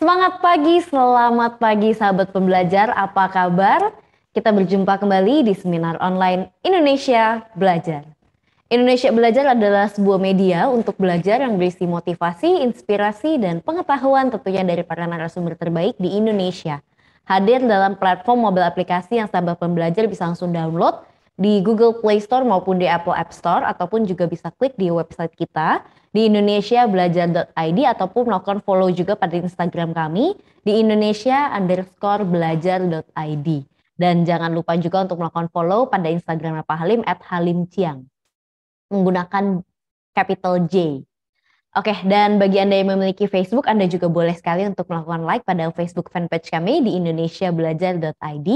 Selamat pagi sahabat pembelajar, apa kabar? Kita berjumpa kembali di seminar online Indonesia Belajar. Indonesia Belajar adalah sebuah media untuk belajar yang berisi motivasi, inspirasi, dan pengetahuan tentunya dari para narasumber terbaik di Indonesia. Hadir dalam platform mobile aplikasi yang sahabat pembelajar bisa langsung download di Google Play Store maupun di Apple App Store, ataupun juga bisa klik di website kita di indonesiabelajar.id ataupun melakukan follow juga pada Instagram kami di indonesia_belajar.id. Dan jangan lupa juga untuk melakukan follow pada Instagram Pak Halim @halimciang menggunakan capital J. Oke, dan bagi Anda yang memiliki Facebook, Anda juga boleh sekali untuk melakukan like pada Facebook fanpage kami di indonesiabelajar.id.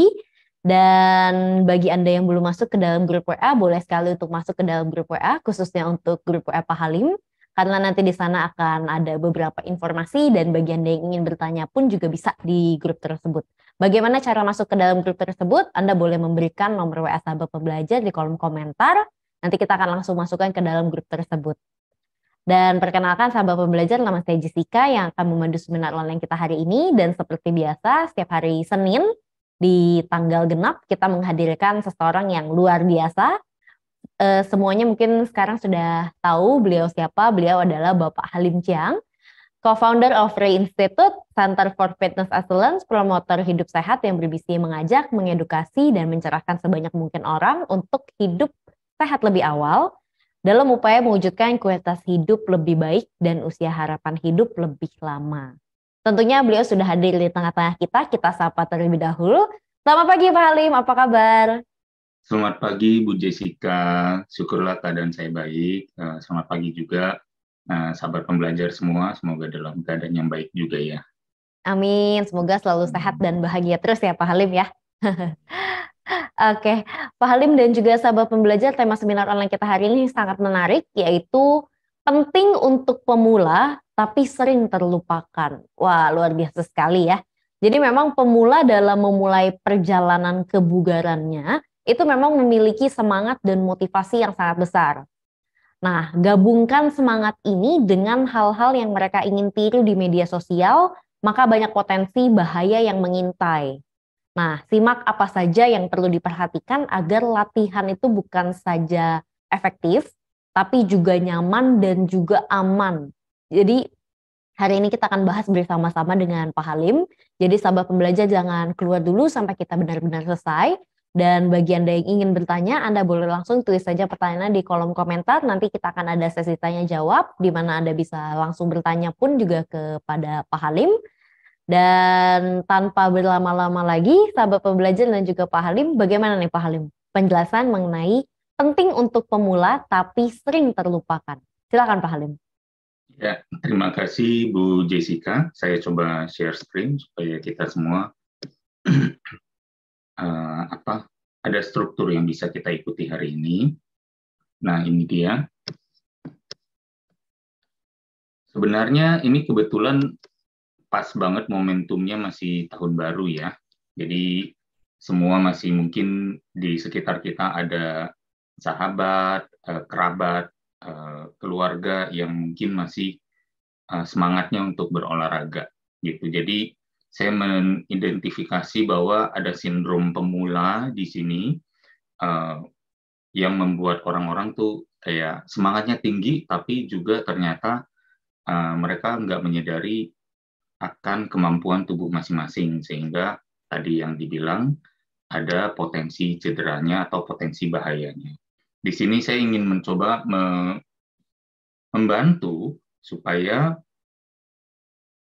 Dan bagi Anda yang belum masuk ke dalam grup WA, boleh sekali untuk masuk ke dalam grup WA, khususnya untuk grup WA Pak Halim, karena nanti di sana akan ada beberapa informasi, dan bagi Anda yang ingin bertanya pun juga bisa di grup tersebut. Bagaimana cara masuk ke dalam grup tersebut? Anda boleh memberikan nomor WA sahabat pembelajar di kolom komentar, nanti kita akan langsung masukkan ke dalam grup tersebut. Dan perkenalkan sahabat pembelajar, nama saya Jessica yang akan memandu seminar online kita hari ini. Dan seperti biasa, setiap hari Senin di tanggal genap kita menghadirkan seseorang yang luar biasa. Semuanya mungkin sekarang sudah tahu beliau siapa. Beliau adalah Bapak Halim Ciang, co-founder of Ray Institute, Center for Fitness Excellence, promotor hidup sehat yang berbisi mengajak, mengedukasi, dan mencerahkan sebanyak mungkin orang untuk hidup sehat lebih awal dalam upaya mewujudkan kualitas hidup lebih baik dan usia harapan hidup lebih lama. Tentunya beliau sudah hadir di tengah-tengah kita sapa terlebih dahulu. Selamat pagi Pak Halim, apa kabar? Selamat pagi Bu Jessica, syukurlah keadaan saya baik. Selamat pagi juga sahabat pembelajar semua, semoga dalam keadaan yang baik juga ya. Amin, semoga selalu sehat dan bahagia terus ya Pak Halim ya. Oke, Pak Halim dan juga sahabat pembelajar, tema seminar online kita hari ini sangat menarik, yaitu penting untuk pemula tapi sering terlupakan. Wah, luar biasa sekali ya. Jadi memang pemula dalam memulai perjalanan kebugarannya itu memang memiliki semangat dan motivasi yang sangat besar. Nah, gabungkan semangat ini dengan hal-hal yang mereka ingin tiru di media sosial, maka banyak potensi bahaya yang mengintai. Nah, simak apa saja yang perlu diperhatikan agar latihan itu bukan saja efektif, tapi juga nyaman dan juga aman. Jadi, hari ini kita akan bahas bersama-sama dengan Pak Halim. Jadi, sahabat pembelajar jangan keluar dulu sampai kita benar-benar selesai. Dan bagi Anda yang ingin bertanya, Anda boleh langsung tulis saja pertanyaannya di kolom komentar. Nanti kita akan ada sesi tanya-jawab, di mana Anda bisa langsung bertanya pun juga kepada Pak Halim. Dan tanpa berlama-lama lagi, sahabat pembelajar dan juga Pak Halim, bagaimana nih Pak Halim penjelasan mengenai penting untuk pemula tapi sering terlupakan? Silakan Pak Halim. Ya, terima kasih Bu Jessica. Saya coba share screen supaya kita semua ada struktur yang bisa kita ikuti hari ini. Nah, ini dia. Sebenarnya ini kebetulan pas banget momentumnya masih tahun baru ya. Jadi semua masih mungkin di sekitar kita ada sahabat, kerabat, keluarga yang mungkin masih semangatnya untuk berolahraga gitu. Jadi saya mengidentifikasi bahwa ada sindrom pemula di sini yang membuat orang-orang tuh kayak semangatnya tinggi tapi juga ternyata mereka nggak menyadari akan kemampuan tubuh masing-masing, sehingga tadi yang dibilang ada potensi cederanya atau potensi bahayanya. Di sini saya ingin mencoba membantu supaya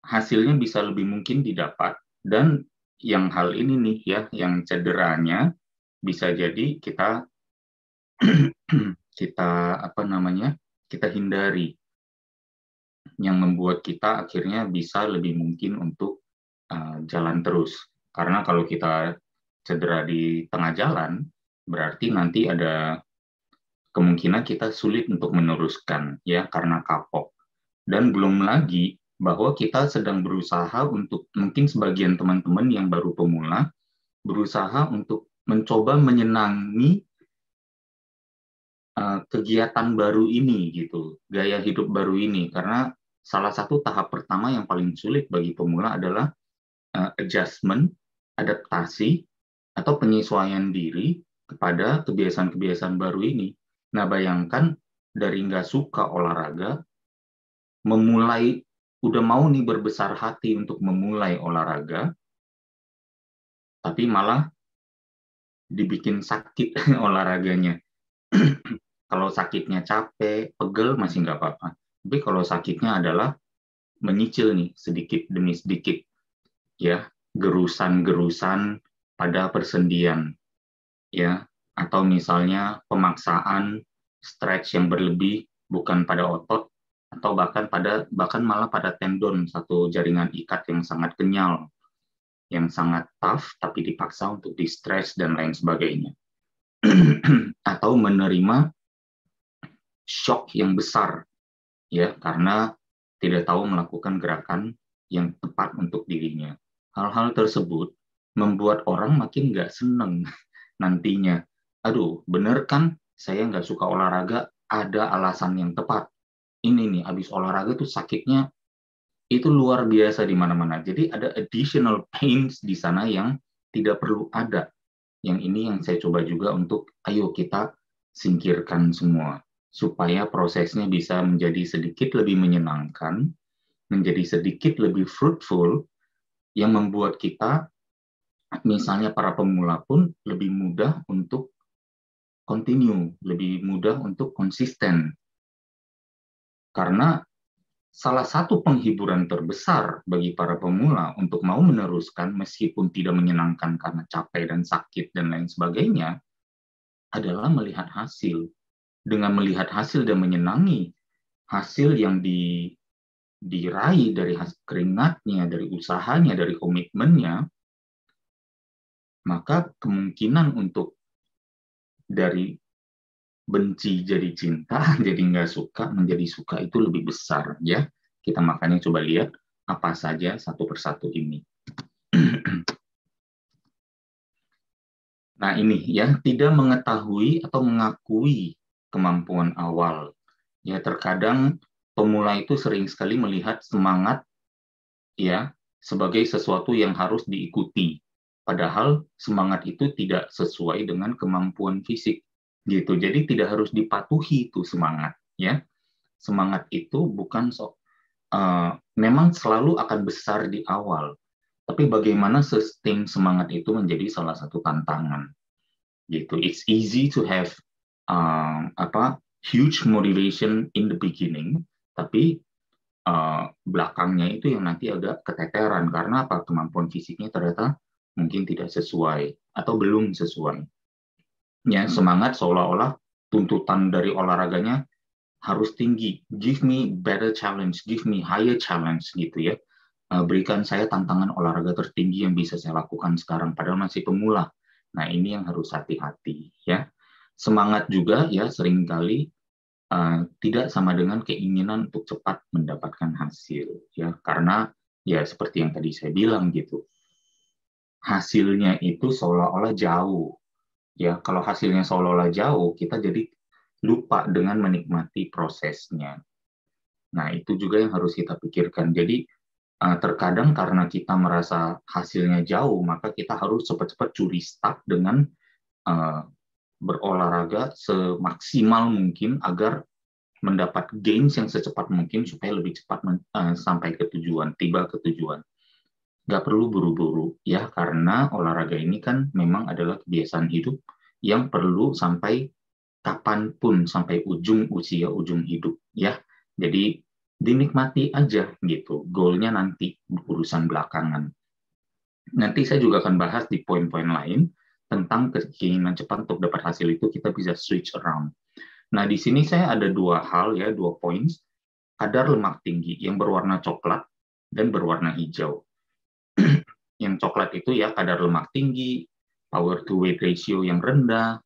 hasilnya bisa lebih mungkin didapat, dan yang hal ini nih ya, yang cederanya bisa jadi kita kita hindari, yang membuat kita akhirnya bisa lebih mungkin untuk jalan terus. Karena kalau kita cedera di tengah jalan, berarti nanti ada kemungkinan kita sulit untuk meneruskan ya karena kapok. Dan belum lagi bahwa kita sedang berusaha untuk, mungkin sebagian teman-teman yang baru pemula berusaha untuk mencoba menyenangi kegiatan baru ini gitu, gaya hidup baru ini, karena salah satu tahap pertama yang paling sulit bagi pemula adalah adjustment, adaptasi, atau penyesuaian diri kepada kebiasaan-kebiasaan baru ini. Nah, bayangkan dari nggak suka olahraga, memulai, udah mau nih berbesar hati untuk memulai olahraga, tapi malah dibikin sakit olahraganya. Kalau sakitnya capek, pegel, masih nggak apa-apa. Tapi kalau sakitnya adalah menyicil nih, sedikit demi sedikit, ya, gerusan-gerusan pada persendian, ya, atau misalnya pemaksaan stretch yang berlebih bukan pada otot, atau bahkan malah pada tendon, satu jaringan ikat yang sangat kenyal, yang sangat tough, tapi dipaksa untuk di-stretch dan lain sebagainya. Atau menerima shock yang besar, ya, karena tidak tahu melakukan gerakan yang tepat untuk dirinya. Hal-hal tersebut membuat orang makin nggak seneng nantinya. Aduh, bener kan saya nggak suka olahraga, ada alasan yang tepat. Ini nih, habis olahraga tuh sakitnya itu luar biasa di mana-mana. Jadi ada additional pains di sana yang tidak perlu ada. Yang ini yang saya coba juga untuk, ayo kita singkirkan semua, supaya prosesnya bisa menjadi sedikit lebih menyenangkan, menjadi sedikit lebih fruitful, yang membuat kita, misalnya para pemula pun, lebih mudah untuk continue, lebih mudah untuk konsisten. Karena salah satu penghiburan terbesar bagi para pemula untuk mau meneruskan meskipun tidak menyenangkan karena capek dan sakit dan lain sebagainya adalah melihat hasil. Dengan melihat hasil dan menyenangi hasil yang diraih dari hasil keringatnya, dari usahanya, dari komitmennya, maka kemungkinan untuk dari benci jadi cinta, jadi nggak suka, menjadi suka itu lebih besar, ya. Kita makanya coba lihat apa saja satu persatu ini. Nah ini ya, tidak mengetahui atau mengakui kemampuan awal. Ya, terkadang pemula itu sering sekali melihat semangat, ya, sebagai sesuatu yang harus diikuti. Padahal semangat itu tidak sesuai dengan kemampuan fisik. Gitu. Jadi tidak harus dipatuhi itu semangat, ya. Semangat itu bukan memang selalu akan besar di awal, tapi bagaimana sustain semangat itu menjadi salah satu tantangan. Gitu. It's easy to have huge motivation in the beginning, tapi belakangnya itu yang nanti agak keteteran karena apa? Kemampuan fisiknya ternyata mungkin tidak sesuai atau belum sesuai. Ya, semangat seolah-olah tuntutan dari olahraganya harus tinggi. Give me better challenge, give me higher challenge gitu ya. Berikan saya tantangan olahraga tertinggi yang bisa saya lakukan sekarang padahal masih pemula. Nah, ini yang harus hati-hati ya. Semangat juga ya seringkali tidak sama dengan keinginan untuk cepat mendapatkan hasil ya, karena ya seperti yang tadi saya bilang gitu. Hasilnya itu seolah-olah jauh. Ya, kalau hasilnya seolah-olah jauh, kita jadi lupa dengan menikmati prosesnya. Nah, itu juga yang harus kita pikirkan. Jadi, terkadang karena kita merasa hasilnya jauh, maka kita harus cepat-cepat curi start dengan berolahraga semaksimal mungkin agar mendapat gains yang secepat mungkin supaya lebih cepat sampai ke tujuan, tiba ke tujuan. Nggak perlu buru-buru ya, karena olahraga ini kan memang adalah kebiasaan hidup yang perlu sampai kapanpun, sampai ujung usia, ujung hidup ya. Jadi dinikmati aja gitu, goalnya nanti urusan belakangan. Nanti saya juga akan bahas di poin-poin lain tentang keinginan cepat untuk dapat hasil itu kita bisa switch around. Nah di sini saya ada dua hal ya, dua points, kadar lemak tinggi yang berwarna coklat dan berwarna hijau. Yang coklat itu ya kadar lemak tinggi, power to weight ratio yang rendah.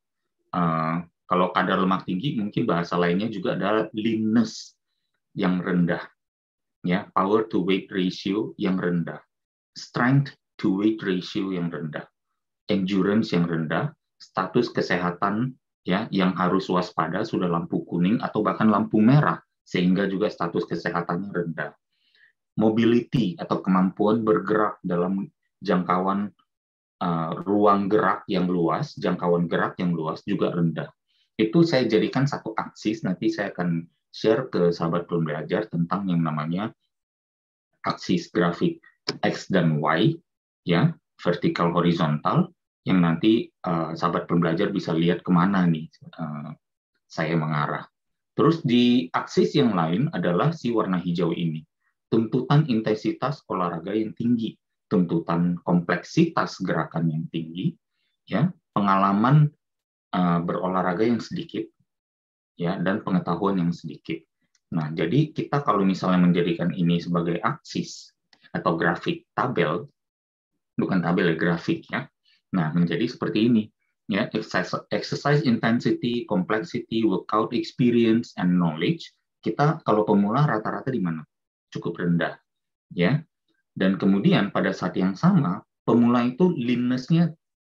Kalau kadar lemak tinggi mungkin bahasa lainnya juga adalah leanness yang rendah, ya, power to weight ratio yang rendah, strength to weight ratio yang rendah, endurance yang rendah, status kesehatan ya yang harus waspada sudah lampu kuning atau bahkan lampu merah sehingga juga status kesehatannya rendah. Mobility atau kemampuan bergerak dalam jangkauan ruang gerak yang luas, jangkauan gerak yang luas juga rendah. Itu saya jadikan satu aksis, nanti saya akan share ke sahabat pembelajar tentang yang namanya aksis grafik X dan Y, ya, vertikal horizontal, yang nanti sahabat pembelajar bisa lihat kemana nih saya mengarah. Terus di aksis yang lain adalah si warna hijau ini, tuntutan intensitas olahraga yang tinggi, tuntutan kompleksitas gerakan yang tinggi, ya, pengalaman berolahraga yang sedikit, ya, dan pengetahuan yang sedikit. Nah, jadi kita kalau misalnya menjadikan ini sebagai aksis atau grafik tabel, bukan tabel ya, grafik ya. Nah, menjadi seperti ini, ya, exercise intensity, complexity, workout experience, and knowledge. Kita kalau pemula rata-rata di mana? Cukup rendah, ya. Dan kemudian pada saat yang sama, pemula itu leanness-nya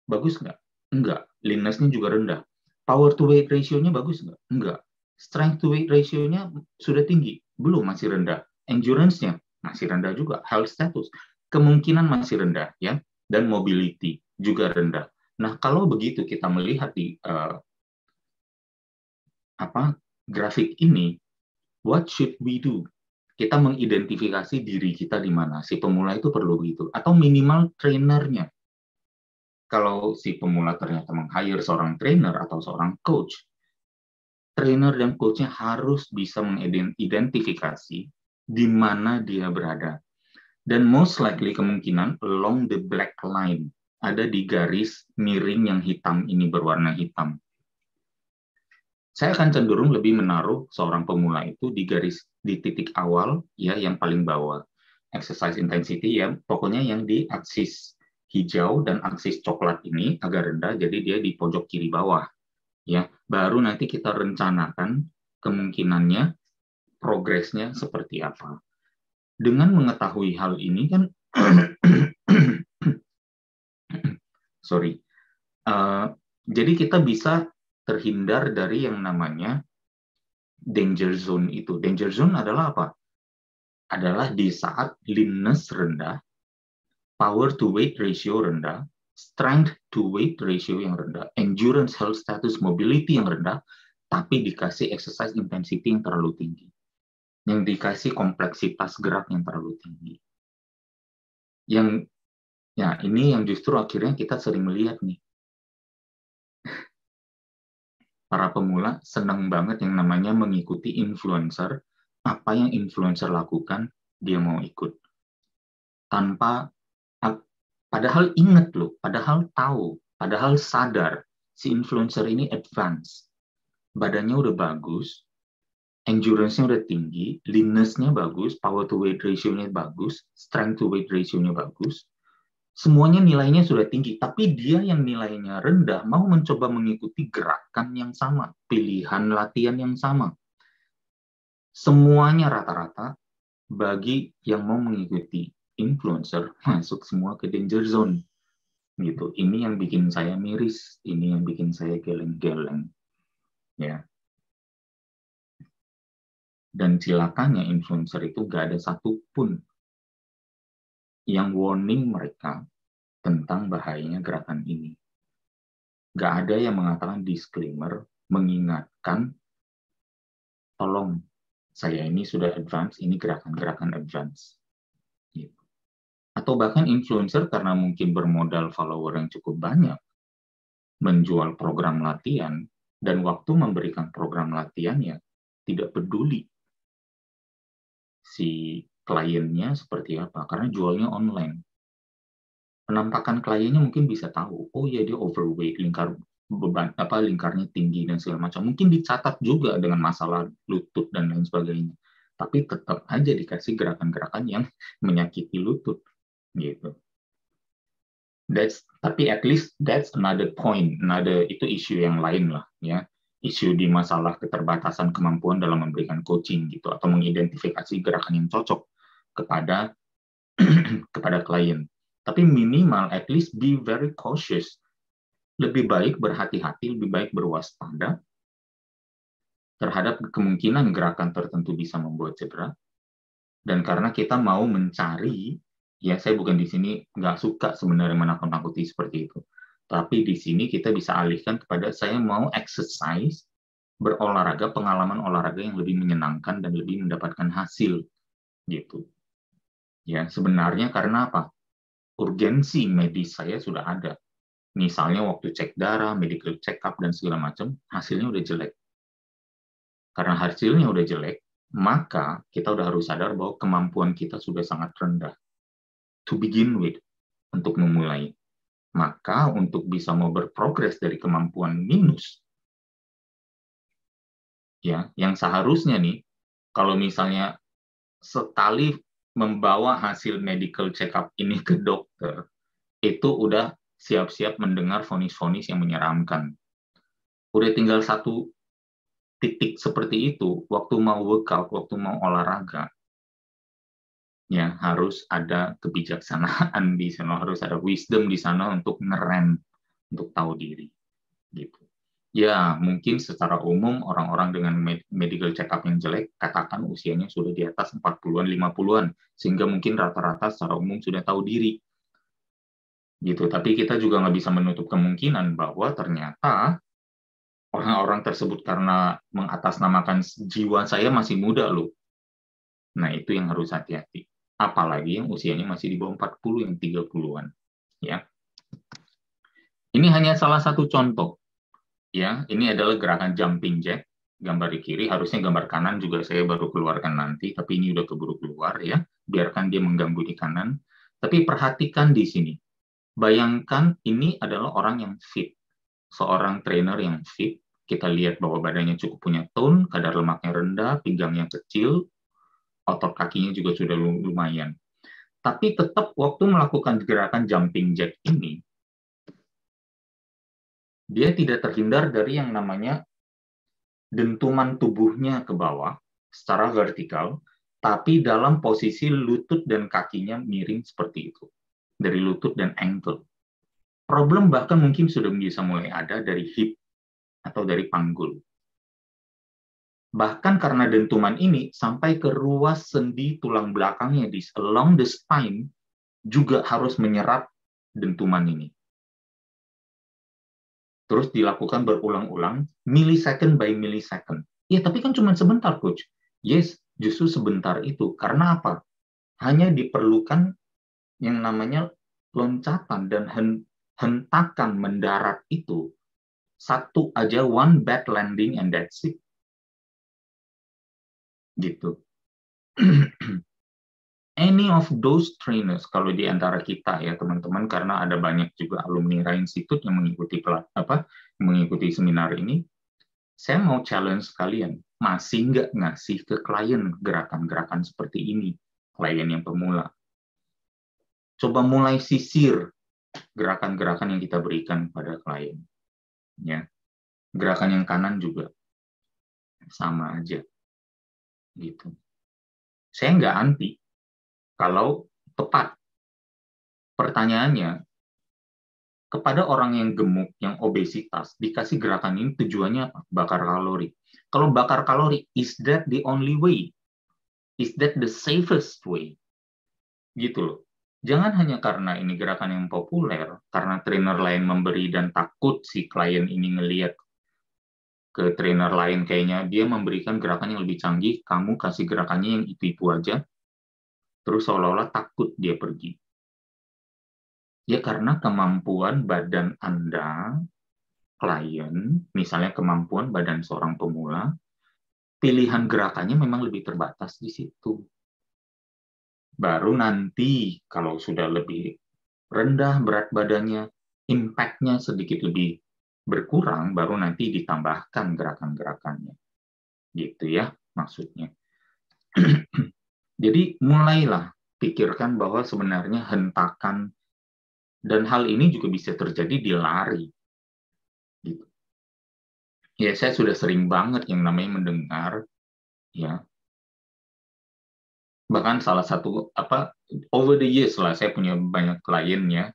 bagus nggak? Enggak. Leanness-nya juga rendah. Power to weight ratio-nya bagus nggak? Enggak. Strength to weight ratio-nya sudah tinggi? Belum, masih rendah. Endurance-nya masih rendah juga. Health status kemungkinan masih rendah, ya. Dan mobility juga rendah. Nah, kalau begitu kita melihat di grafik ini, what should we do? Kita mengidentifikasi diri kita di mana. Si pemula itu perlu begitu. Atau minimal trainernya. Kalau si pemula ternyata meng-hire seorang trainer atau seorang coach, trainer dan coach-nya harus bisa mengidentifikasi di mana dia berada. Dan most likely kemungkinan along the black line, ada di garis miring yang hitam ini berwarna hitam. Saya akan cenderung lebih menaruh seorang pemula itu di titik awal, ya, yang paling bawah. Exercise intensity, ya, pokoknya yang di aksis hijau dan aksis coklat ini agak rendah, jadi dia di pojok kiri bawah, ya. Baru nanti kita rencanakan kemungkinannya progresnya seperti apa. Dengan mengetahui hal ini kan, jadi kita bisa terhindar dari yang namanya danger zone itu. Danger zone adalah apa? Adalah di saat leanness rendah, power to weight ratio rendah, strength to weight ratio yang rendah, endurance, health status, mobility yang rendah, tapi dikasih exercise intensity yang terlalu tinggi. Yang dikasih kompleksitas gerak yang terlalu tinggi. Yang, ya, ini yang justru akhirnya kita sering melihat nih. Para pemula senang banget yang namanya mengikuti influencer. Apa yang influencer lakukan, dia mau ikut. Padahal ingat loh, padahal tahu, padahal sadar, si influencer ini advance. Badannya udah bagus, endurance-nya udah tinggi, leanness-nya bagus, power to weight ratio-nya bagus, strength to weight ratio-nya bagus. Semuanya nilainya sudah tinggi, tapi dia yang nilainya rendah mau mencoba mengikuti gerakan yang sama, pilihan latihan yang sama. Semuanya rata-rata bagi yang mau mengikuti influencer masuk semua ke danger zone. Gitu. Ini yang bikin saya miris, ini yang bikin saya geleng-geleng. Ya. Dan silakannya influencer itu gak ada satupun yang warning mereka tentang bahayanya gerakan ini. Gak ada yang mengatakan disclaimer, mengingatkan, tolong, saya ini sudah advance, ini gerakan-gerakan advance. Gitu. Atau bahkan influencer karena mungkin bermodal follower yang cukup banyak, menjual program latihan, dan waktu memberikan program latihannya, tidak peduli si kliennya seperti apa, karena jualnya online. Penampakan kliennya mungkin bisa tahu, oh ya dia overweight, lingkarnya tinggi dan segala macam. Mungkin dicatat juga dengan masalah lutut dan lain sebagainya. Tapi tetap aja dikasih gerakan-gerakan yang menyakiti lutut, gitu. Tapi at least that's another point, itu isu yang lain lah, ya. Isu di masalah keterbatasan kemampuan dalam memberikan coaching gitu, atau mengidentifikasi gerakan yang cocok kepada klien. Tapi minimal at least be very cautious. Lebih baik berhati-hati, lebih baik berwaspada. terhadap kemungkinan gerakan tertentu bisa membuat cedera, dan karena kita mau mencari, ya saya bukan di sini nggak suka sebenarnya menakut-nakuti seperti itu, tapi di sini kita bisa alihkan kepada saya mau exercise, berolahraga, pengalaman olahraga yang lebih menyenangkan dan lebih mendapatkan hasil, gitu. Ya, sebenarnya karena apa? Urgensi medis saya sudah ada. Misalnya waktu cek darah, medical check up, dan segala macam, hasilnya udah jelek. Karena hasilnya udah jelek, maka kita udah harus sadar bahwa kemampuan kita sudah sangat rendah. To begin with, untuk memulai. Maka untuk bisa mau berprogres dari kemampuan minus, ya, yang seharusnya nih, kalau misalnya sekali membawa hasil medical check up ini ke dokter, itu udah siap-siap mendengar vonis-vonis yang menyeramkan. Udah tinggal satu titik seperti itu, waktu mau workout, waktu mau olahraga, ya harus ada kebijaksanaan di sana, harus ada wisdom di sana untuk ngerem, untuk tahu diri, gitu. Ya, mungkin secara umum orang-orang dengan medical check-up yang jelek, katakan usianya sudah di atas 40-an, 50-an, sehingga mungkin rata-rata secara umum sudah tahu diri. Gitu. Tapi kita juga nggak bisa menutup kemungkinan bahwa ternyata orang-orang tersebut karena mengatasnamakan jiwa saya masih muda loh. Nah, itu yang harus hati-hati. Apalagi yang usianya masih di bawah 40, yang 30-an. Ya. Ini hanya salah satu contoh. Ya, ini adalah gerakan jumping jack. Gambar di kiri, harusnya gambar kanan juga saya baru keluarkan nanti, tapi ini udah keburu keluar ya. Biarkan dia mengganggu di kanan. Tapi perhatikan di sini. Bayangkan ini adalah orang yang fit. Seorang trainer yang fit, kita lihat bahwa badannya cukup punya tone, kadar lemaknya rendah, pinggangnya kecil, otot kakinya juga sudah lumayan. Tapi tetap waktu melakukan gerakan jumping jack ini, dia tidak terhindar dari yang namanya dentuman tubuhnya ke bawah secara vertikal, tapi dalam posisi lutut dan kakinya miring seperti itu. Dari lutut dan ankle. Problem bahkan mungkin sudah bisa mulai ada dari hip atau dari panggul. Bahkan karena dentuman ini sampai ke ruas sendi tulang belakangnya di along the spine juga harus menyerap dentuman ini. Terus dilakukan berulang-ulang, millisecond by millisecond. Ya, tapi kan cuma sebentar, Coach. Yes, justru sebentar itu. Karena apa? Hanya diperlukan yang namanya loncatan dan hentakan mendarat itu. Satu aja, one bad landing and that's it. Gitu. Any of those trainers, kalau di antara kita ya teman-teman, karena ada banyak juga alumni Ra Institute yang mengikuti seminar ini, saya mau challenge kalian, masih nggak ngasih ke klien gerakan-gerakan seperti ini, klien yang pemula. Coba mulai sisir gerakan-gerakan yang kita berikan pada klien. Ya. Gerakan yang kanan juga sama aja. Gitu. Saya nggak anti kalau tepat. Pertanyaannya, kepada orang yang gemuk, yang obesitas, dikasih gerakan ini tujuannya apa? Bakar kalori. Kalau bakar kalori, is that the only way? Is that the safest way? Gitu loh. Jangan hanya karena ini gerakan yang populer, karena trainer lain memberi dan takut si klien ini ngelihat ke trainer lain kayaknya dia memberikan gerakan yang lebih canggih, kamu kasih gerakannya yang itu-itu aja, terus seolah-olah takut dia pergi. Ya karena kemampuan badan Anda, klien, misalnya kemampuan badan seorang pemula, pilihan gerakannya memang lebih terbatas di situ. Baru nanti kalau sudah lebih rendah berat badannya, impact-nya sedikit lebih berkurang, baru nanti ditambahkan gerakan-gerakannya. Gitu ya maksudnya. Jadi mulailah pikirkan bahwa sebenarnya hentakan, dan hal ini juga bisa terjadi di lari. Gitu. Ya saya sudah sering banget yang namanya mendengar, ya bahkan salah satu over the years lah, saya punya banyak klien ya.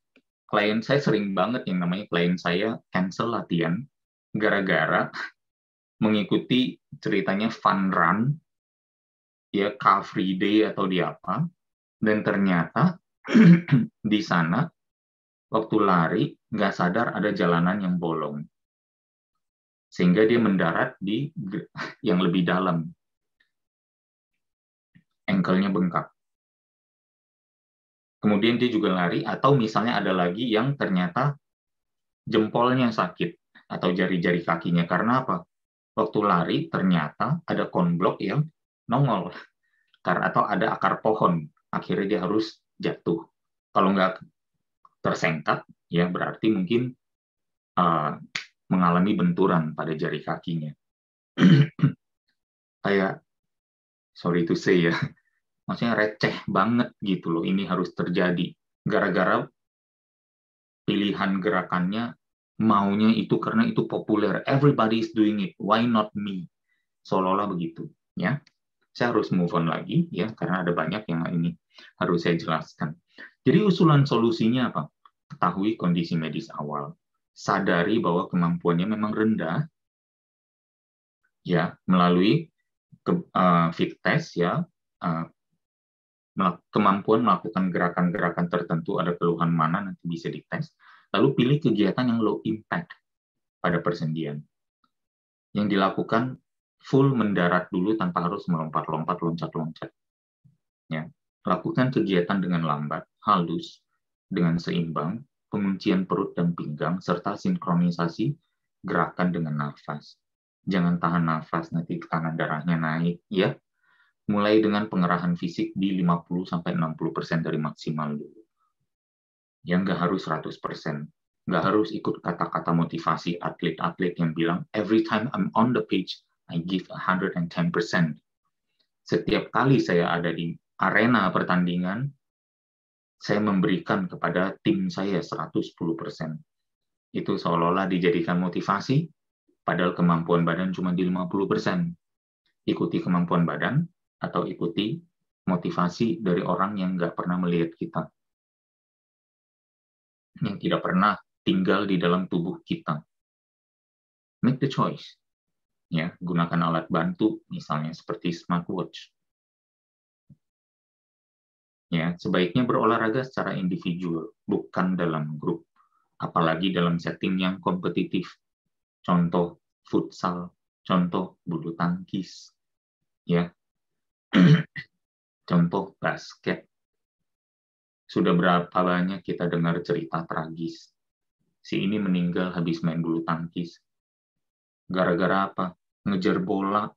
Klien saya sering banget yang namanya klien saya cancel latihan gara-gara mengikuti ceritanya fun run, ya Car Free Day atau di apa, dan ternyata di sana waktu lari nggak sadar ada jalanan yang bolong, sehingga dia mendarat di yang lebih dalam, ankle-nya bengkak. Kemudian dia juga lari, atau misalnya ada lagi yang ternyata jempolnya sakit atau jari-jari kakinya. Karena apa? Waktu lari ternyata ada konblok yang nongol, atau ada akar pohon. Akhirnya dia harus jatuh. Kalau nggak tersengkat, ya berarti mungkin mengalami benturan pada jari kakinya. Kayak, sorry to say ya, maksudnya receh banget gitu loh, ini harus terjadi. Gara-gara pilihan gerakannya, maunya itu karena itu populer. Everybody is doing it, why not me? Seolah-olah begitu. Ya, saya harus move on lagi, ya, karena ada banyak yang ini harus saya jelaskan. Jadi usulan solusinya apa? Ketahui kondisi medis awal. Sadari bahwa kemampuannya memang rendah, ya, melalui fit test, ya, kemampuan melakukan gerakan-gerakan tertentu, ada keluhan mana nanti bisa dites. Lalu pilih kegiatan yang low impact pada persendian. Yang dilakukan full mendarat dulu tanpa harus melompat-lompat, loncat-loncat. Ya. Lakukan kegiatan dengan lambat, halus, dengan seimbang, penguncian perut dan pinggang, serta sinkronisasi gerakan dengan nafas. Jangan tahan nafas, nanti tekanan darahnya naik. Ya. Mulai dengan pengerahan fisik di 50-60% dari maksimal dulu. Yang nggak harus 100%. Nggak harus ikut kata-kata motivasi atlet-atlet yang bilang, every time I'm on the pitch, I give 110%. Setiap kali saya ada di arena pertandingan, saya memberikan kepada tim saya 110%. Itu seolah-olah dijadikan motivasi, padahal kemampuan badan cuma di 50%. Ikuti kemampuan badan, atau ikuti motivasi dari orang yang nggak pernah melihat kita, yang tidak pernah tinggal di dalam tubuh kita. Make the choice. Ya, gunakan alat bantu, misalnya seperti smartwatch. Ya, sebaiknya berolahraga secara individual, bukan dalam grup, apalagi dalam setting yang kompetitif. Contoh futsal, contoh bulu tangkis, ya. Contoh basket. Sudah berapa banyak kita dengar cerita tragis. Si ini meninggal habis main bulu tangkis. Gara-gara apa? Ngejar bola.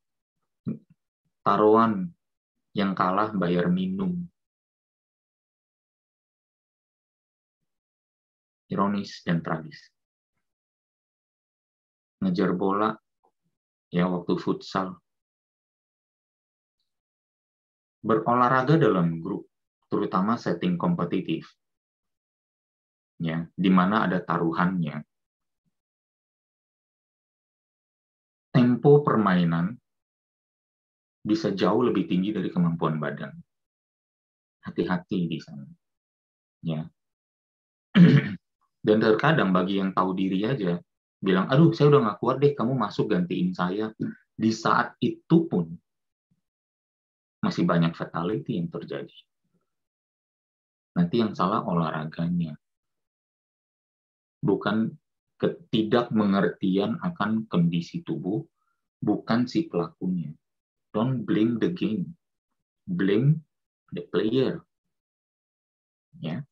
Taruhan, yang kalah bayar minum. Ironis dan tragis. Ngejar bola, ya waktu futsal. Berolahraga dalam grup, terutama setting kompetitif, ya, di mana ada taruhannya. Tempo permainan bisa jauh lebih tinggi dari kemampuan badan. Hati-hati di sana, ya. Dan terkadang bagi yang tahu diri aja, bilang, aduh saya udah nggak kuat deh, kamu masuk gantiin saya. Di saat itu pun masih banyak fatality yang terjadi. Nanti yang salah olahraganya. Bukan ketidakmengertian akan kondisi tubuh, bukan si pelakunya. Don't blame the game. Blame the player. Ya.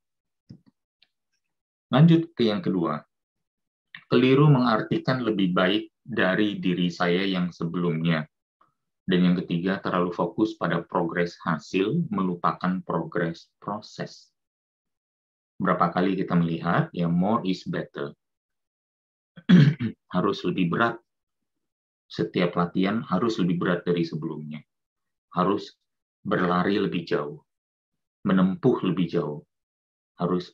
Lanjut ke yang kedua. Keliru mengartikan lebih baik dari diri saya yang sebelumnya. Dan yang ketiga, terlalu fokus pada progres hasil, melupakan progres proses. Berapa kali kita melihat, ya more is better. Harus lebih berat. Setiap latihan harus lebih berat dari sebelumnya. Harus berlari lebih jauh. Menempuh lebih jauh. Harus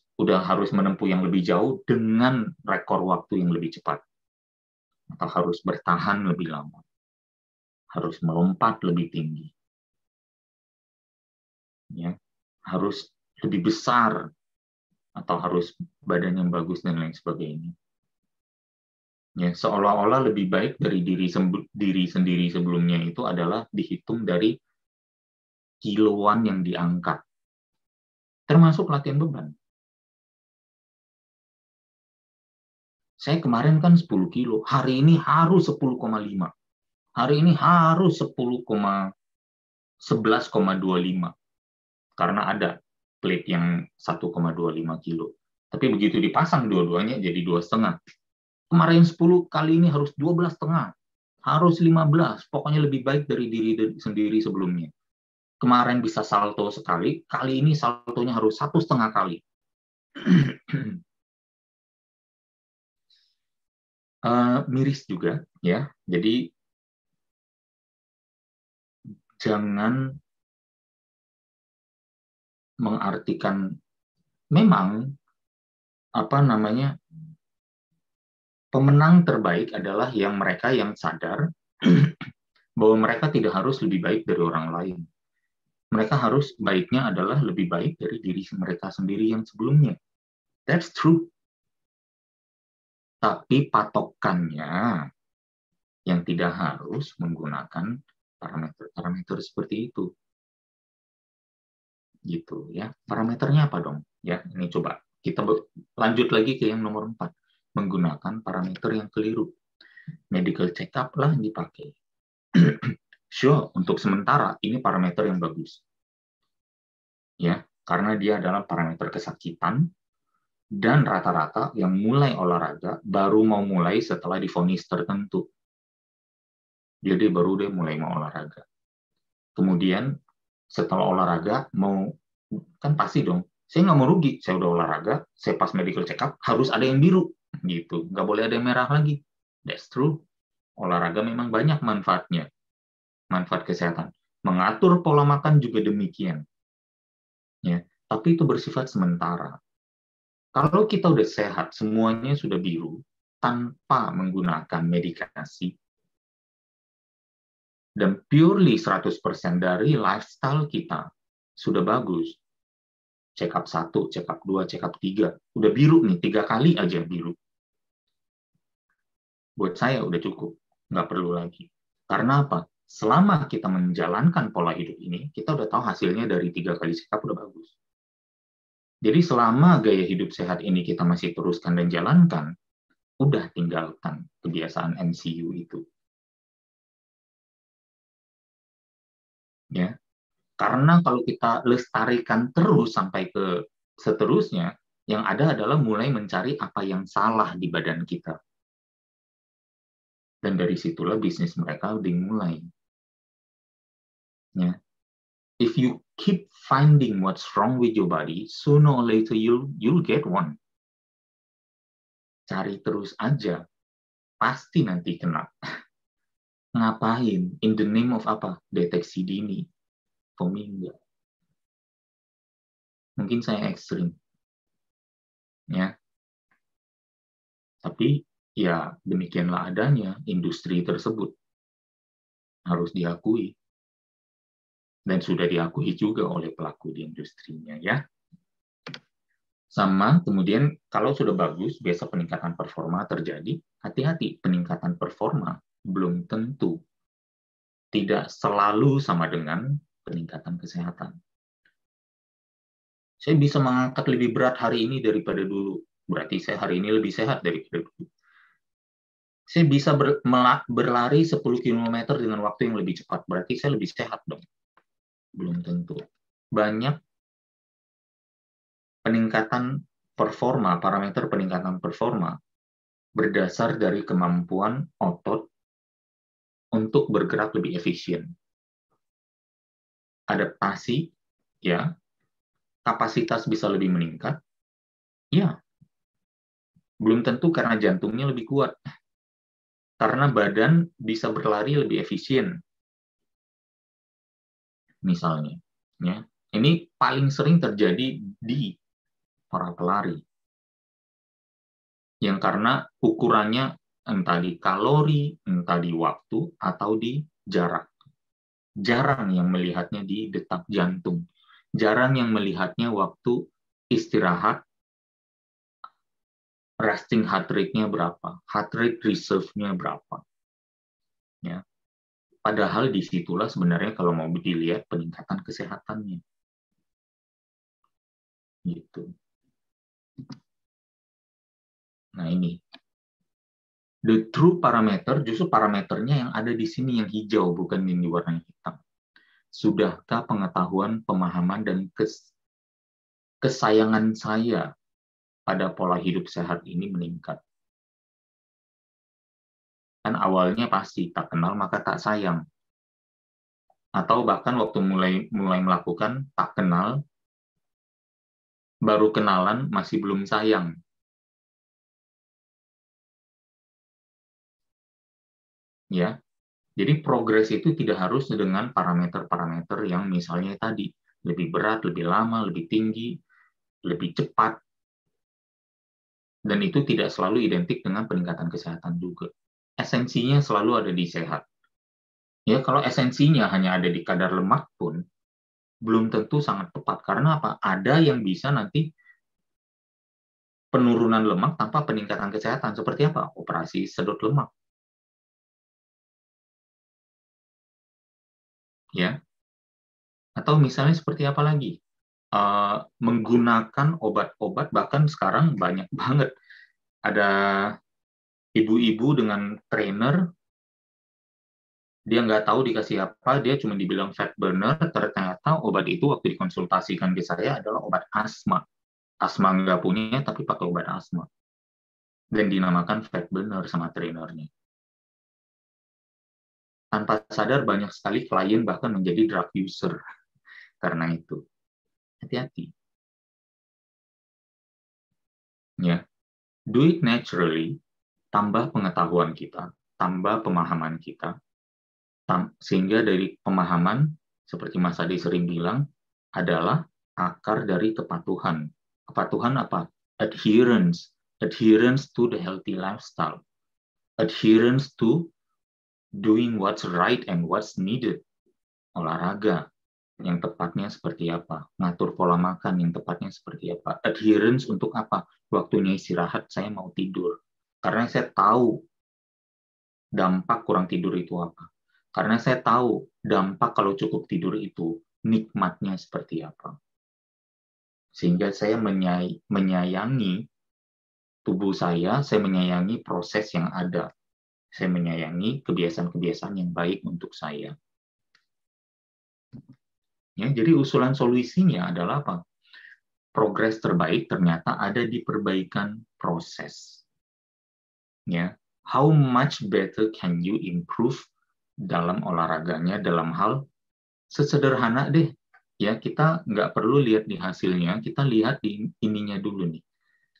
menempuh yang lebih jauh dengan rekor waktu yang lebih cepat. Atau harus bertahan lebih lama. Harus melompat lebih tinggi. Ya, harus lebih besar, atau harus badan yang bagus dan lain sebagainya. Ya, seolah-olah lebih baik dari diri sendiri sebelumnya itu adalah dihitung dari kiloan yang diangkat, termasuk latihan beban. Saya kemarin kan 10 kilo, hari ini harus 10,5. Hari ini harus 11,25 karena ada plate yang 1,25 kilo. Tapi begitu dipasang dua-duanya jadi 2,5. Kemarin 10, kali ini harus 12,5. Harus 15, pokoknya lebih baik dari diri sendiri sebelumnya. Kemarin bisa salto sekali, kali ini saltonya harus 1,5 kali. Miris juga, ya. Jadi jangan mengartikan, memang pemenang terbaik adalah mereka yang sadar bahwa mereka tidak harus lebih baik dari orang lain. Mereka harus baiknya adalah lebih baik dari diri mereka sendiri yang sebelumnya. That's true. Tapi patokannya yang tidak harus menggunakan parameter-parameter seperti itu. Gitu ya. Parameternya apa dong? Ya, ini coba kita lanjut lagi ke yang nomor 4. Menggunakan parameter yang keliru. Medical check-up lah yang dipakai. Sure, untuk sementara ini parameter yang bagus. Ya, karena dia adalah parameter kesakitan dan rata-rata yang mulai olahraga baru mau mulai setelah divonis tertentu. Jadi baru dia mulai mau olahraga. Kemudian setelah olahraga kan pasti dong, saya nggak mau rugi, saya udah olahraga, saya pas medical check up harus ada yang biru, gitu, nggak boleh ada yang merah lagi. That's true. Olahraga memang banyak manfaatnya, manfaat kesehatan. Mengatur pola makan juga demikian, ya. Tapi itu bersifat sementara. Kalau kita udah sehat, semuanya sudah biru, tanpa menggunakan medikasi, dan purely 100% dari lifestyle kita sudah bagus. Check up 1, check up 2, check up 3. Udah biru nih, 3 kali aja biru. Buat saya udah cukup, nggak perlu lagi. Karena apa? Selama kita menjalankan pola hidup ini, kita udah tahu hasilnya dari 3 kali check up udah bagus. Jadi selama gaya hidup sehat ini kita masih teruskan dan jalankan, udah tinggalkan kebiasaan MCU itu. Ya. Karena kalau kita lestarikan terus sampai ke seterusnya, yang ada adalah mulai mencari apa yang salah di badan kita. Dan dari situlah bisnis mereka dimulai. Ya. If you keep finding what's wrong with your body, sooner or later you'll get one. Cari terus aja, pasti nanti kena. Ngapain? In the name of apa? Deteksi dini. For me, enggak. Mungkin saya ekstrim. Ya. Tapi ya demikianlah adanya industri tersebut. Harus diakui. Dan sudah diakui juga oleh pelaku di industrinya, ya. Sama, kemudian kalau sudah bagus, biasa peningkatan performa terjadi. Hati-hati, peningkatan performa belum tentu tidak selalu sama dengan peningkatan kesehatan. Saya bisa mengangkat lebih berat hari ini daripada dulu. Berarti saya hari ini lebih sehat daripada dulu. Saya bisa berlari 10 km dengan waktu yang lebih cepat. Berarti saya lebih sehat dong. Belum tentu. Banyak peningkatan performa, parameter peningkatan performa berdasar dari kemampuan otot untuk bergerak lebih efisien. Adaptasi, ya, kapasitas bisa lebih meningkat, ya, belum tentu karena jantungnya lebih kuat, karena badan bisa berlari lebih efisien, misalnya. Ya, ini paling sering terjadi di para pelari, yang karena ukurannya entah di kalori, entah di waktu, atau di jarak. Jarang yang melihatnya di detak jantung. Jarang yang melihatnya waktu istirahat, resting heart rate-nya berapa, heart rate reserve-nya berapa. Ya. Padahal disitulah sebenarnya kalau mau dilihat peningkatan kesehatannya. Gitu. Nah ini, the true parameter, justru parameternya yang ada di sini yang hijau, bukan yang di warna hitam. Sudahkah pengetahuan, pemahaman, dan kesayangan saya pada pola hidup sehat ini meningkat? Kan awalnya pasti tak kenal maka tak sayang. Atau bahkan waktu mulai melakukan tak kenal, baru kenalan masih belum sayang. Ya. Jadi progres itu tidak harus dengan parameter-parameter yang misalnya tadi lebih berat, lebih lama, lebih tinggi, lebih cepat. Dan itu tidak selalu identik dengan peningkatan kesehatan juga. Esensinya selalu ada di sehat. Ya, kalau esensinya hanya ada di kadar lemak pun belum tentu sangat tepat. Karena apa? Ada yang bisa nanti penurunan lemak tanpa peningkatan kesehatan. Seperti apa? Operasi sedot lemak. Ya. Atau misalnya seperti apa lagi? Menggunakan obat-obat, bahkan sekarang banyak banget. Ada ibu-ibu dengan trainer, dia nggak tahu dikasih apa, dia cuma dibilang fat burner, ternyata obat itu waktu dikonsultasikan ke saya adalah obat asma. Asma nggak punya, tapi pakai obat asma. Dan dinamakan fat burner sama trainernya. Tanpa sadar banyak sekali klien bahkan menjadi drug user karena itu. Hati-hati. Ya. Do it naturally, tambah pengetahuan kita, tambah pemahaman kita, sehingga dari pemahaman, seperti Mas Adi sering bilang, adalah akar dari kepatuhan. Kepatuhan apa? Adherence. Adherence to the healthy lifestyle. Adherence to doing what's right and what's needed. Olahraga yang tepatnya seperti apa? Ngatur pola makan yang tepatnya seperti apa? Adherence untuk apa? Waktunya istirahat, saya mau tidur. Karena saya tahu dampak kurang tidur itu apa. Karena saya tahu dampak kalau cukup tidur itu nikmatnya seperti apa. Sehingga saya menyayangi tubuh saya menyayangi proses yang ada. Saya menyayangi kebiasaan-kebiasaan yang baik untuk saya. Ya, jadi usulan solusinya adalah apa? Progres terbaik ternyata ada di perbaikan proses. Ya, how much better can you improve dalam olahraganya, dalam hal sesederhana deh. Ya, kita nggak perlu lihat di hasilnya, kita lihat di ininya dulu nih.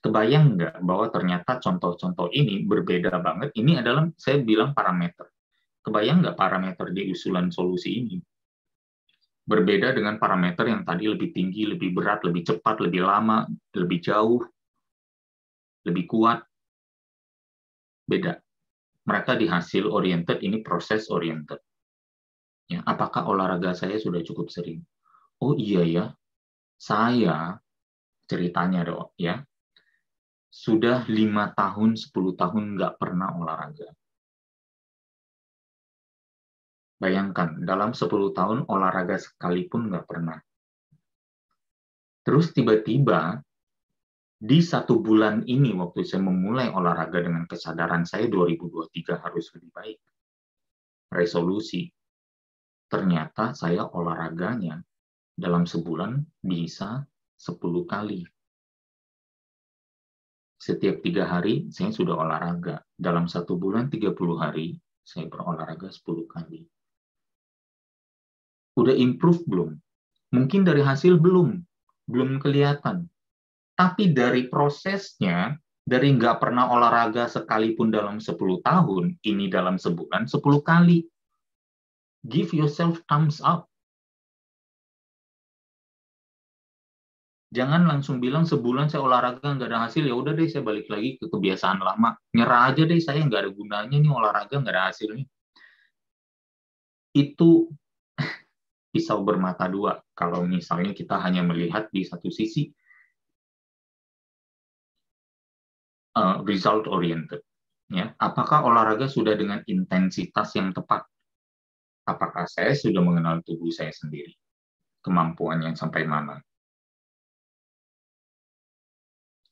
Kebayang nggak bahwa ternyata contoh-contoh ini berbeda banget? Ini adalah, saya bilang parameter. Kebayang nggak parameter di usulan solusi ini? Berbeda dengan parameter yang tadi lebih tinggi, lebih berat, lebih cepat, lebih lama, lebih jauh, lebih kuat. Beda. Mereka di hasil oriented, ini proses oriented. Ya, apakah olahraga saya sudah cukup sering? Oh iya ya, saya ceritanya dong ya, sudah 5 tahun, 10 tahun nggak pernah olahraga. Bayangkan, dalam 10 tahun olahraga sekalipun nggak pernah. Terus tiba-tiba, di 1 bulan ini, waktu saya memulai olahraga dengan kesadaran saya 2023 harus lebih baik. Resolusi. Ternyata saya olahraganya dalam sebulan bisa 10 kali. Setiap 3 hari saya sudah olahraga. Dalam 1 bulan 30 hari saya berolahraga 10 kali. Udah improve belum? Mungkin dari hasil belum kelihatan. Tapi dari prosesnya, dari nggak pernah olahraga sekalipun dalam 10 tahun, ini dalam sebulan 10 kali. Give yourself thumbs up. Jangan langsung bilang sebulan saya olahraga nggak ada hasil, ya udah deh saya balik lagi ke kebiasaan lama. Nyerah aja deh, saya nggak ada gunanya nih olahraga nggak ada hasilnya. Itu pisau bermata dua. Kalau misalnya kita hanya melihat di satu sisi, result oriented. Ya, apakah olahraga sudah dengan intensitas yang tepat? Apakah saya sudah mengenal tubuh saya sendiri, kemampuannya sampai mana?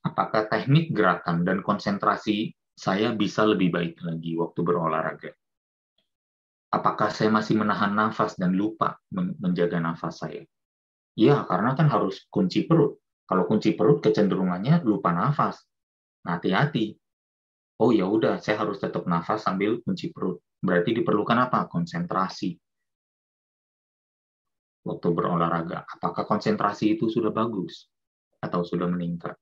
Apakah teknik gerakan dan konsentrasi saya bisa lebih baik lagi waktu berolahraga? Apakah saya masih menahan nafas dan lupa menjaga nafas saya? Ya, karena kan harus kunci perut. Kalau kunci perut kecenderungannya lupa nafas. Nah, hati-hati. Oh ya udah, saya harus tetap nafas sambil kunci perut. Berarti diperlukan apa? Konsentrasi. Waktu berolahraga, apakah konsentrasi itu sudah bagus atau sudah meningkat?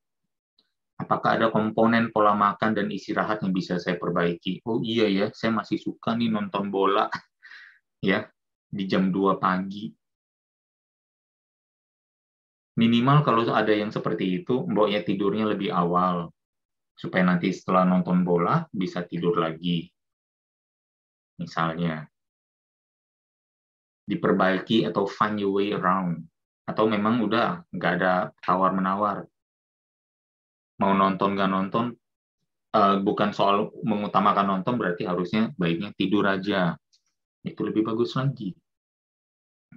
Apakah ada komponen pola makan dan istirahat yang bisa saya perbaiki? Oh iya ya, saya masih suka nih nonton bola ya di jam 2 pagi. Minimal kalau ada yang seperti itu, mboknya tidurnya lebih awal supaya nanti setelah nonton bola bisa tidur lagi. Misalnya diperbaiki atau find your way around, atau memang udah nggak ada tawar-menawar, mau nonton nggak nonton, bukan soal mengutamakan nonton, berarti harusnya baiknya tidur aja, itu lebih bagus lagi.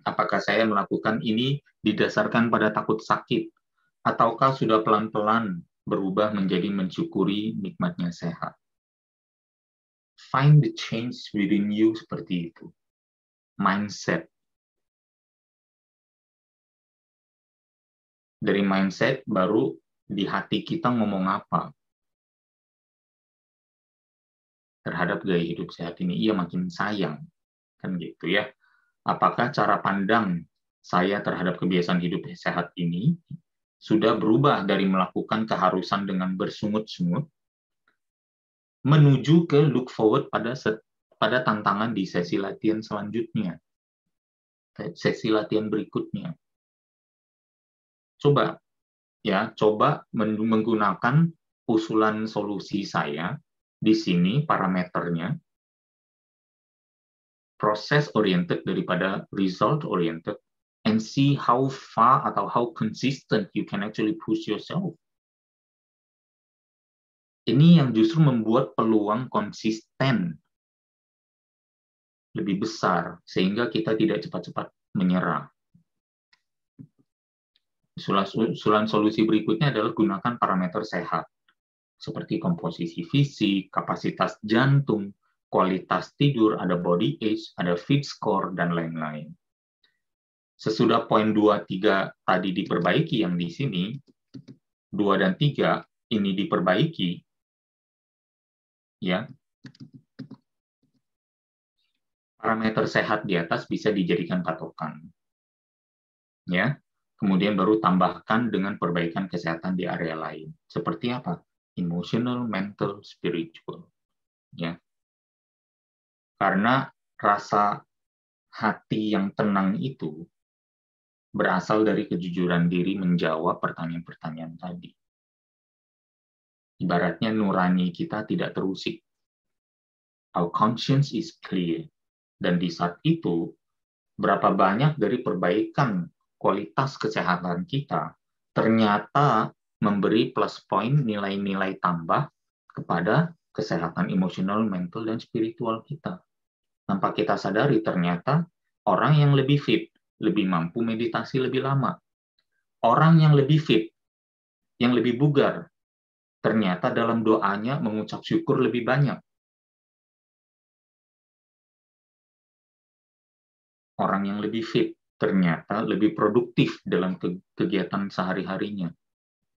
Apakah saya melakukan ini didasarkan pada takut sakit, ataukah sudah pelan-pelan berubah menjadi mensyukuri nikmatnya sehat? Find the change within you seperti itu. Mindset. Dari mindset baru di hati kita ngomong apa terhadap gaya hidup sehat ini. Iya makin sayang, kan gitu ya. Apakah cara pandang saya terhadap kebiasaan hidup sehat ini sudah berubah dari melakukan keharusan dengan bersungut-sungut menuju ke look forward pada tantangan di sesi latihan selanjutnya, sesi latihan berikutnya. Coba menggunakan usulan solusi saya di sini parameternya proses oriented daripada result oriented, and see how far atau how consistent you can actually push yourself. Ini yang justru membuat peluang konsisten lebih besar, sehingga kita tidak cepat-cepat menyerah. Usulan solusi berikutnya adalah gunakan parameter sehat, seperti komposisi fisik, kapasitas jantung, kualitas tidur, ada body age, ada fit score, dan lain-lain. Sesudah poin 2, 3 tadi diperbaiki yang di sini, 2 dan 3 ini diperbaiki, ya, parameter sehat di atas bisa dijadikan patokan. Ya, kemudian baru tambahkan dengan perbaikan kesehatan di area lain. Seperti apa? Emotional, mental, spiritual. Ya. Karena rasa hati yang tenang itu berasal dari kejujuran diri menjawab pertanyaan-pertanyaan tadi. Ibaratnya nurani kita tidak terusik. Our conscience is clear. Dan di saat itu, berapa banyak dari perbaikan kualitas kesehatan kita ternyata memberi plus point nilai-nilai tambah kepada kesehatan emosional, mental, dan spiritual kita. Tanpa kita sadari, ternyata orang yang lebih fit, lebih mampu meditasi lebih lama. Orang yang lebih fit, yang lebih bugar, ternyata dalam doanya mengucap syukur lebih banyak. Orang yang lebih fit, ternyata lebih produktif dalam kegiatan sehari-harinya.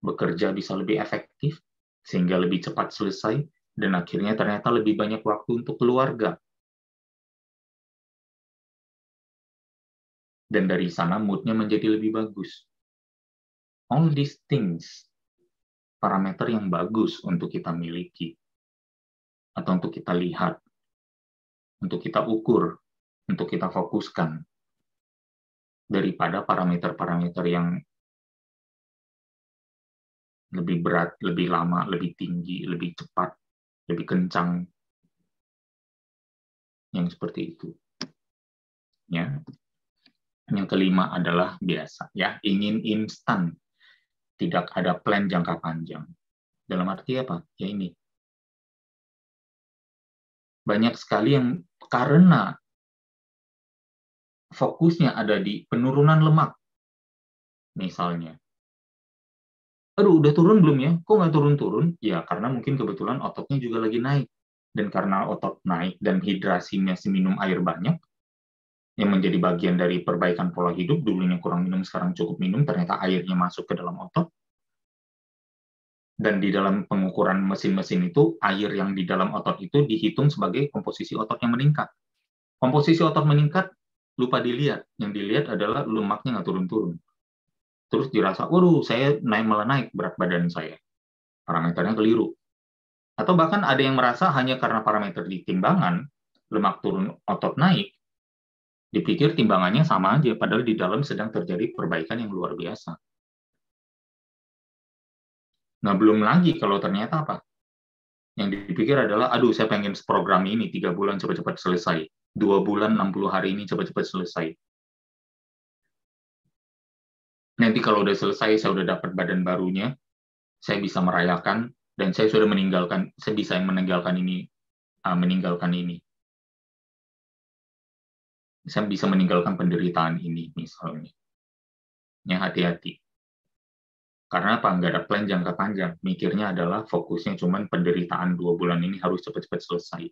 Bekerja bisa lebih efektif, sehingga lebih cepat selesai, dan akhirnya ternyata lebih banyak waktu untuk keluarga. Dan dari sana mood-nya menjadi lebih bagus. All these things, parameter yang bagus untuk kita miliki, atau untuk kita lihat, untuk kita ukur, untuk kita fokuskan, daripada parameter-parameter yang lebih berat, lebih lama, lebih tinggi, lebih cepat, lebih kencang, yang seperti itu. Ya. Yang kelima adalah biasa, ya, ingin instan, tidak ada plan jangka panjang. Dalam arti apa? Ya ini. Banyak sekali yang karena fokusnya ada di penurunan lemak, misalnya. Aduh, udah turun belum ya? Kok nggak turun-turun? Ya, karena mungkin kebetulan ototnya juga lagi naik. Dan karena otot naik dan hidrasinya minum air banyak, yang menjadi bagian dari perbaikan pola hidup, dulunya kurang minum, sekarang cukup minum, ternyata airnya masuk ke dalam otot. Dan di dalam pengukuran mesin-mesin itu, air yang di dalam otot itu dihitung sebagai komposisi otot yang meningkat. Komposisi otot meningkat, lupa dilihat. Yang dilihat adalah lemaknya nggak turun-turun. Terus dirasa, waduh, saya malah naik berat badan saya. Parameternya keliru. Atau bahkan ada yang merasa hanya karena parameter di timbangan, lemak turun, otot naik, dipikir timbangannya sama aja, padahal di dalam sedang terjadi perbaikan yang luar biasa. Nah, belum lagi kalau ternyata apa? Yang dipikir adalah, aduh, saya pengen program ini 3 bulan cepat-cepat selesai. 2 bulan, 60 hari ini cepat-cepat selesai. Nanti kalau udah selesai, saya udah dapat badan barunya, saya bisa merayakan, dan saya sudah meninggalkan, saya bisa meninggalkan ini, Saya bisa meninggalkan penderitaan ini, misalnya. Ya, hati-hati. Karena apa? Nggak ada plan jangka panjang. Mikirnya adalah fokusnya cuman penderitaan 2 bulan ini harus cepat-cepat selesai.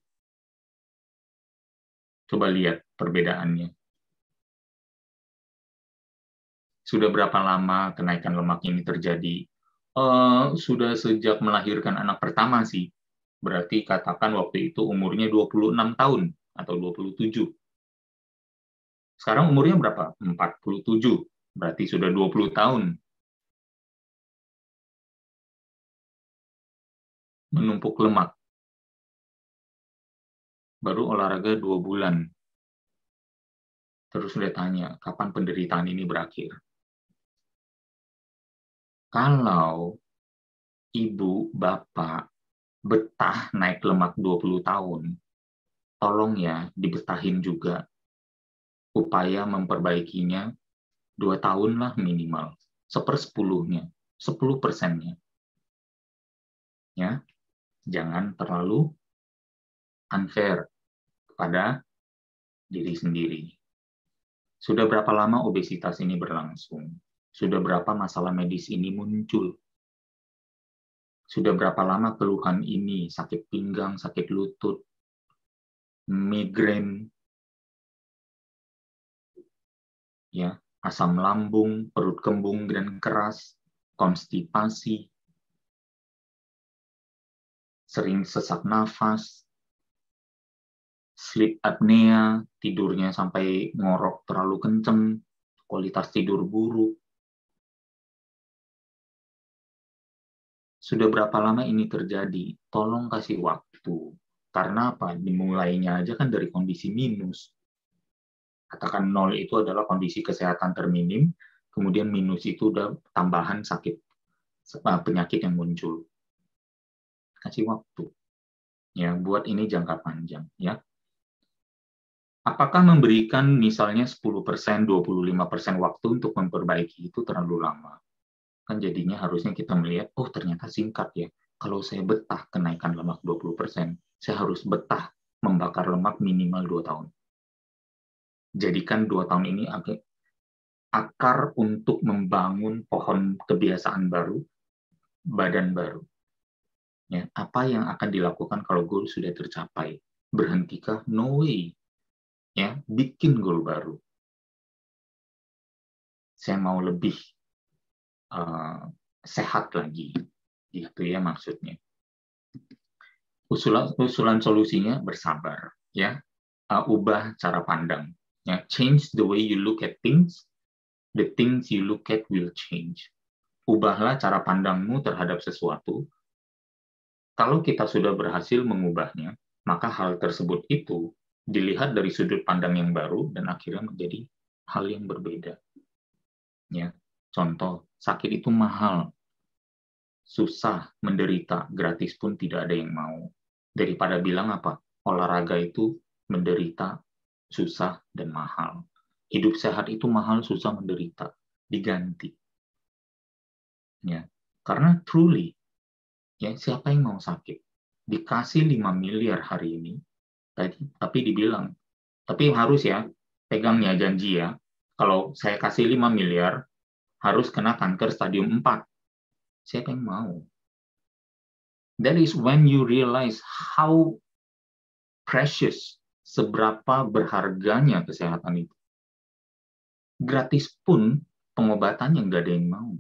Coba lihat perbedaannya. Sudah berapa lama kenaikan lemak ini terjadi? Sudah sejak melahirkan anak pertama sih. Berarti katakan waktu itu umurnya 26 tahun atau 27. Sekarang umurnya berapa? 47. Berarti sudah 20 tahun. Menumpuk lemak. Baru olahraga 2 bulan. Terus udah tanya, kapan penderitaan ini berakhir? Kalau ibu, bapak, betah naik lemak 20 tahun, tolong ya dibetahin juga. Upaya memperbaikinya 2 tahun lah minimal. 1/10-nya, 10%-nya. Ya, jangan terlalu unfair kepada diri sendiri. Sudah berapa lama obesitas ini berlangsung? Sudah berapa masalah medis ini muncul? Sudah berapa lama keluhan ini, sakit pinggang, sakit lutut, migrain, ya, asam lambung, perut kembung dan keras, konstipasi, sering sesak nafas, sleep apnea, tidurnya sampai ngorok terlalu kenceng, kualitas tidur buruk. Sudah berapa lama ini terjadi? Tolong kasih waktu. Karena apa? Dimulainya aja kan dari kondisi minus. Katakan 0 itu adalah kondisi kesehatan terminim, kemudian minus itu udah tambahan sakit, penyakit yang muncul. Kasih waktu. Ya, buat ini jangka panjang. Ya. Apakah memberikan misalnya 10%, 25% waktu untuk memperbaiki itu terlalu lama? Kan jadinya harusnya kita melihat, oh ternyata singkat ya. Kalau saya betah kenaikan lemak 20%, saya harus betah membakar lemak minimal 2 tahun. Jadikan 2 tahun ini akar untuk membangun pohon kebiasaan baru, badan baru. Ya, apa yang akan dilakukan kalau goal sudah tercapai? Berhentikah? No way. Ya, bikin goal baru. Saya mau lebih sehat lagi, gitu ya maksudnya. Usulan solusinya bersabar, ya, ubah cara pandang, ya, change the way you look at things, the things you look at will change. Ubahlah cara pandangmu terhadap sesuatu. Kalau kita sudah berhasil mengubahnya, maka hal tersebut itu dilihat dari sudut pandang yang baru dan akhirnya menjadi hal yang berbeda. Ya, contoh, sakit itu mahal, susah, menderita, gratis pun tidak ada yang mau. Daripada bilang apa? Olahraga itu menderita, susah, dan mahal. Hidup sehat itu mahal, susah, menderita. Diganti. Ya. Karena truly, Ya, siapa yang mau sakit? Dikasih 5 miliar hari ini, tapi dibilang, tapi harus ya, pegangnya janji ya, kalau saya kasih 5 miliar, harus kena kanker stadium 4. Siapa yang mau? That is when you realize how precious, seberapa berharganya kesehatan itu. Gratis pun pengobatannya nggak ada yang mau.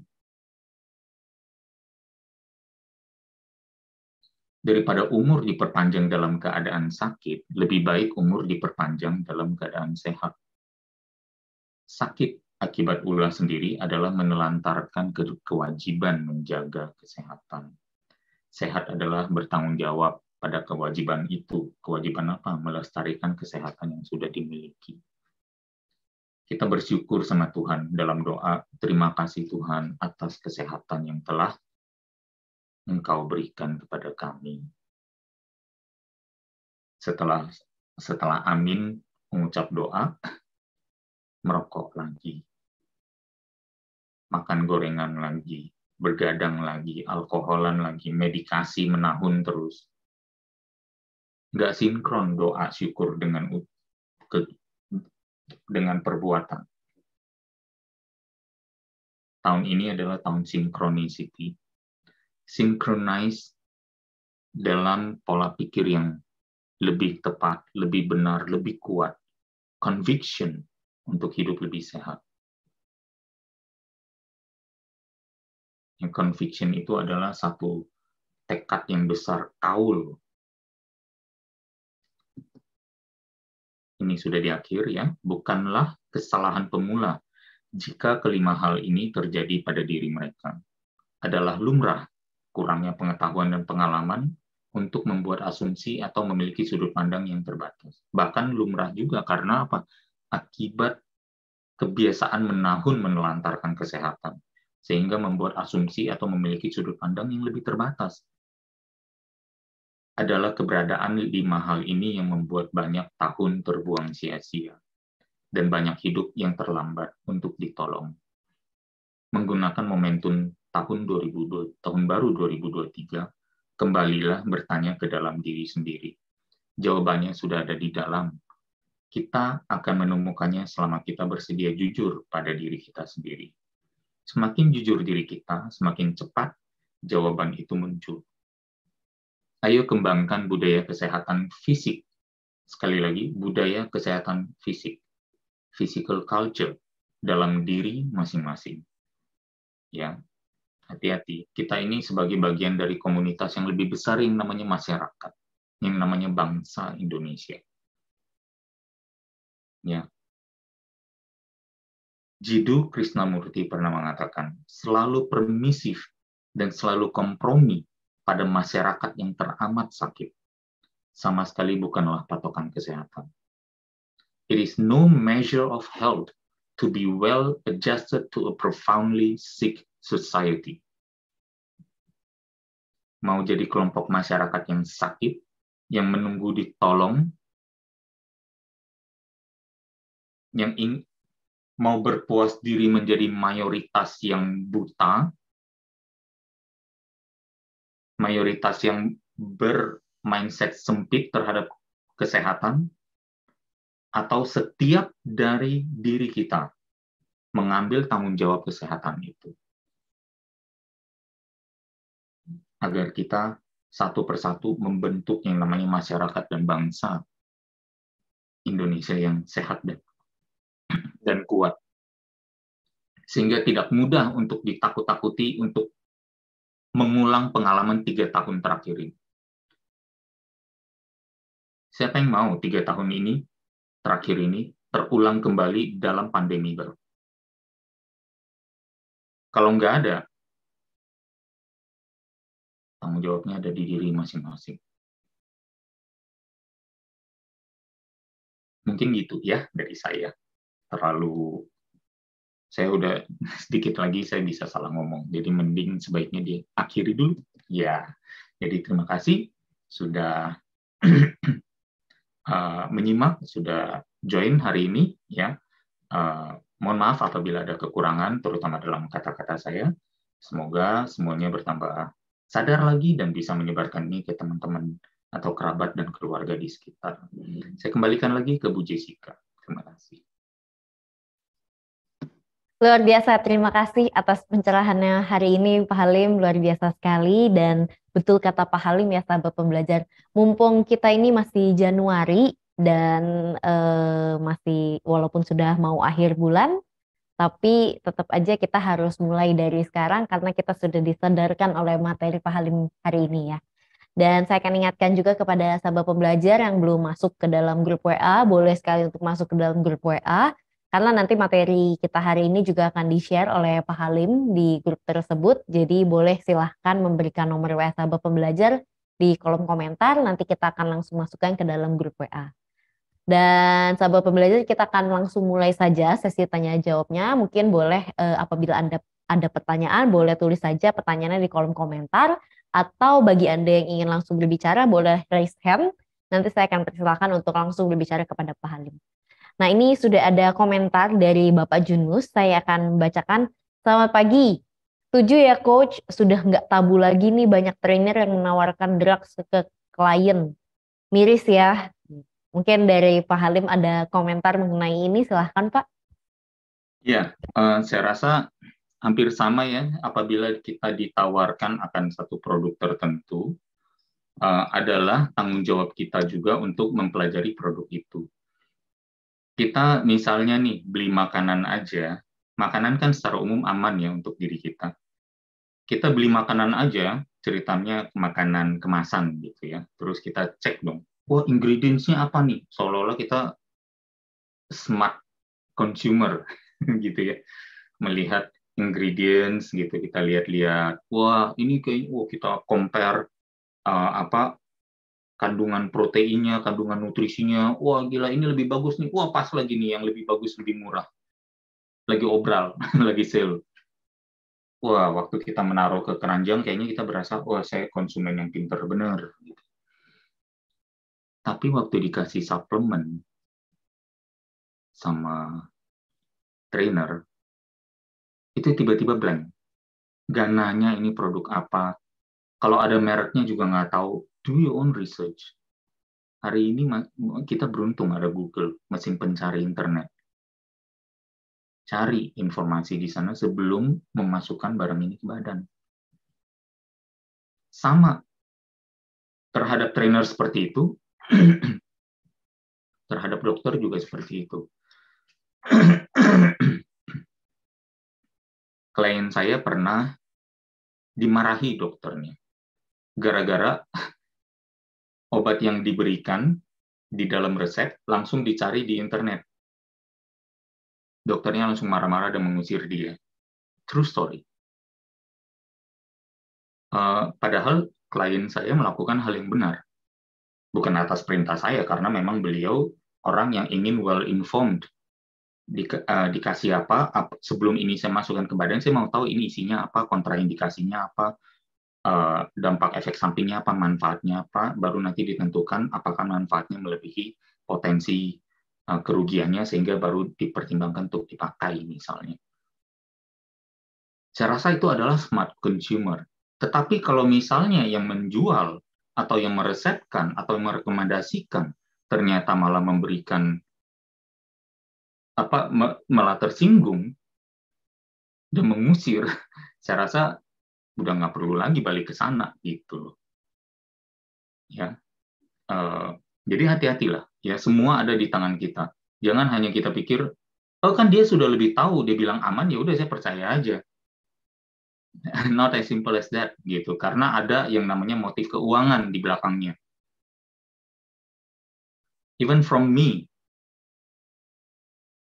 Daripada umur diperpanjang dalam keadaan sakit, lebih baik umur diperpanjang dalam keadaan sehat. Sakit akibat ulah sendiri adalah menelantarkan kewajiban menjaga kesehatan. Sehat adalah bertanggung jawab pada kewajiban itu. Kewajiban apa? Melestarikan kesehatan yang sudah dimiliki. Kita bersyukur sama Tuhan dalam doa, terima kasih Tuhan atas kesehatan yang telah Engkau berikan kepada kami. Setelah amin mengucap doa, merokok lagi, makan gorengan lagi, bergadang lagi, alkoholan lagi, medikasi menahun terus. Nggak sinkron doa syukur dengan perbuatan. Tahun ini adalah tahun synchronicity. Synchronize dalam pola pikir yang lebih tepat, lebih benar, lebih kuat. Conviction untuk hidup lebih sehat. Yang conviction itu adalah satu tekad yang besar, kaul. Ini sudah di akhir ya, bukanlah kesalahan pemula jika kelima hal ini terjadi pada diri mereka. Adalah lumrah kurangnya pengetahuan dan pengalaman untuk membuat asumsi atau memiliki sudut pandang yang terbatas. Bahkan lumrah juga karena apa? Akibat kebiasaan menahun menelantarkan kesehatan, sehingga membuat asumsi atau memiliki sudut pandang yang lebih terbatas. Adalah keberadaan 5 hal ini yang membuat banyak tahun terbuang sia-sia dan banyak hidup yang terlambat untuk ditolong. Menggunakan momentum tahun baru 2023, kembalilah bertanya ke dalam diri sendiri. Jawabannya sudah ada di dalam. Kita akan menemukannya selama kita bersedia jujur pada diri kita sendiri. Semakin jujur diri kita, semakin cepat jawaban itu muncul. Ayo kembangkan budaya kesehatan fisik. Sekali lagi, budaya kesehatan fisik. Physical culture dalam diri masing-masing. Ya, hati-hati. Kita ini sebagai bagian dari komunitas yang lebih besar yang namanya masyarakat, yang namanya bangsa Indonesia. Ya. Jiddu Krishnamurti pernah mengatakan, selalu permisif dan selalu kompromi pada masyarakat yang teramat sakit, sama sekali bukanlah patokan kesehatan. It is no measure of health to be well adjusted to a profoundly sick society. Mau jadi kelompok masyarakat yang sakit, yang menunggu ditolong, yang mau berpuas diri menjadi mayoritas yang buta, mayoritas yang bermindset sempit terhadap kesehatan, atau setiap dari diri kita mengambil tanggung jawab kesehatan itu. Agar kita satu persatu membentuk yang namanya masyarakat dan bangsa Indonesia yang sehat dan kuat. Sehingga tidak mudah untuk ditakut-takuti untuk mengulang pengalaman 3 tahun terakhir ini. Siapa yang mau 3 tahun ini, terakhir ini, terulang kembali dalam pandemi baru? Kalau nggak ada, tanggung jawabnya ada di diri masing-masing. Mungkin gitu ya dari saya. Saya udah sedikit lagi saya bisa salah ngomong. Jadi mending sebaiknya diakhiri dulu. Ya, jadi terima kasih sudah menyimak, sudah join hari ini. Ya, mohon maaf apabila ada kekurangan, terutama dalam kata-kata saya. Semoga semuanya bertambah sadar lagi dan bisa menyebarkan ini ke teman-teman atau kerabat dan keluarga di sekitar. Saya kembalikan lagi ke Bu Jessica. Terima kasih. Luar biasa, terima kasih atas pencerahannya hari ini Pak Halim, luar biasa sekali. Dan betul kata Pak Halim ya sahabat pembelajar, mumpung kita ini masih Januari dan masih walaupun sudah mau akhir bulan, tapi tetap aja kita harus mulai dari sekarang karena kita sudah disadarkan oleh materi Pak Halim hari ini ya. Dan saya akan ingatkan juga kepada sahabat pembelajar yang belum masuk ke dalam grup WA, boleh sekali untuk masuk ke dalam grup WA, karena nanti materi kita hari ini juga akan di-share oleh Pak Halim di grup tersebut. Jadi boleh silahkan memberikan nomor WA sahabat pembelajar di kolom komentar, nanti kita akan langsung masukkan ke dalam grup WA. Dan sahabat pembelajar, kita akan langsung mulai saja sesi tanya jawabnya. Mungkin boleh apabila Anda ada pertanyaan, boleh tulis saja pertanyaannya di kolom komentar. Atau bagi Anda yang ingin langsung berbicara, boleh raise hand. Nanti saya akan persilakan untuk langsung berbicara kepada Pak Halim. Nah, ini sudah ada komentar dari Bapak Junus. Saya akan bacakan. Selamat pagi. Setuju ya Coach, sudah nggak tabu lagi nih banyak trainer yang menawarkan drugs ke klien. Miris ya. Mungkin dari Pak Halim ada komentar mengenai ini, silahkan Pak. Ya, saya rasa hampir sama ya, apabila kita ditawarkan akan satu produk tertentu, adalah tanggung jawab kita juga untuk mempelajari produk itu. Kita misalnya nih, beli makanan aja, makanan kan secara umum aman ya untuk diri kita. Kita beli makanan aja, ceritanya makanan kemasan gitu ya, terus kita cek dong, wah ingredients-nya apa nih, seolah-olah kita smart consumer gitu ya, melihat ingredients gitu, kita lihat-lihat, wah ini kayak kita compare apa kandungan proteinnya, kandungan nutrisinya, wah gila ini lebih bagus nih, wah pas lagi nih yang lebih bagus lebih murah, lagi obral, lagi sale. Wah waktu kita menaruh ke keranjang kayaknya kita berasa wah saya konsumen yang pinter bener. Gitu. Tapi waktu dikasih suplemen sama trainer, itu tiba-tiba blank. Gak nanya ini produk apa. Kalau ada mereknya juga nggak tahu. Do your own research. Hari ini kita beruntung ada Google, mesin pencari internet. Cari informasi di sana sebelum memasukkan barang ini ke badan. Sama terhadap trainer seperti itu, terhadap dokter juga seperti itu. Klien saya pernah dimarahi dokternya gara-gara obat yang diberikan di dalam resep langsung dicari di internet. Dokternya langsung marah-marah dan mengusir dia. True story. Padahal klien saya melakukan hal yang benar. Bukan atas perintah saya, karena memang beliau orang yang ingin well-informed. Dikasih apa, sebelum ini saya masukkan ke badan, saya mau tahu ini isinya apa, kontraindikasinya apa, dampak efek sampingnya apa, manfaatnya apa, baru nanti ditentukan apakah manfaatnya melebihi potensi kerugiannya, sehingga baru dipertimbangkan untuk dipakai misalnya. Saya rasa itu adalah smart consumer. Tetapi kalau misalnya yang menjual, atau yang meresepkan, atau yang merekomendasikan, ternyata malah memberikan malah tersinggung dan mengusir, saya rasa udah nggak perlu lagi balik ke sana gitu. Ya, jadi hati-hatilah. Ya, semua ada di tangan kita. Jangan hanya kita pikir, oh kan dia sudah lebih tahu, dia bilang aman, ya udah saya percaya aja. Not as simple as that gitu. Karena ada yang namanya motif keuangan di belakangnya. Even from me,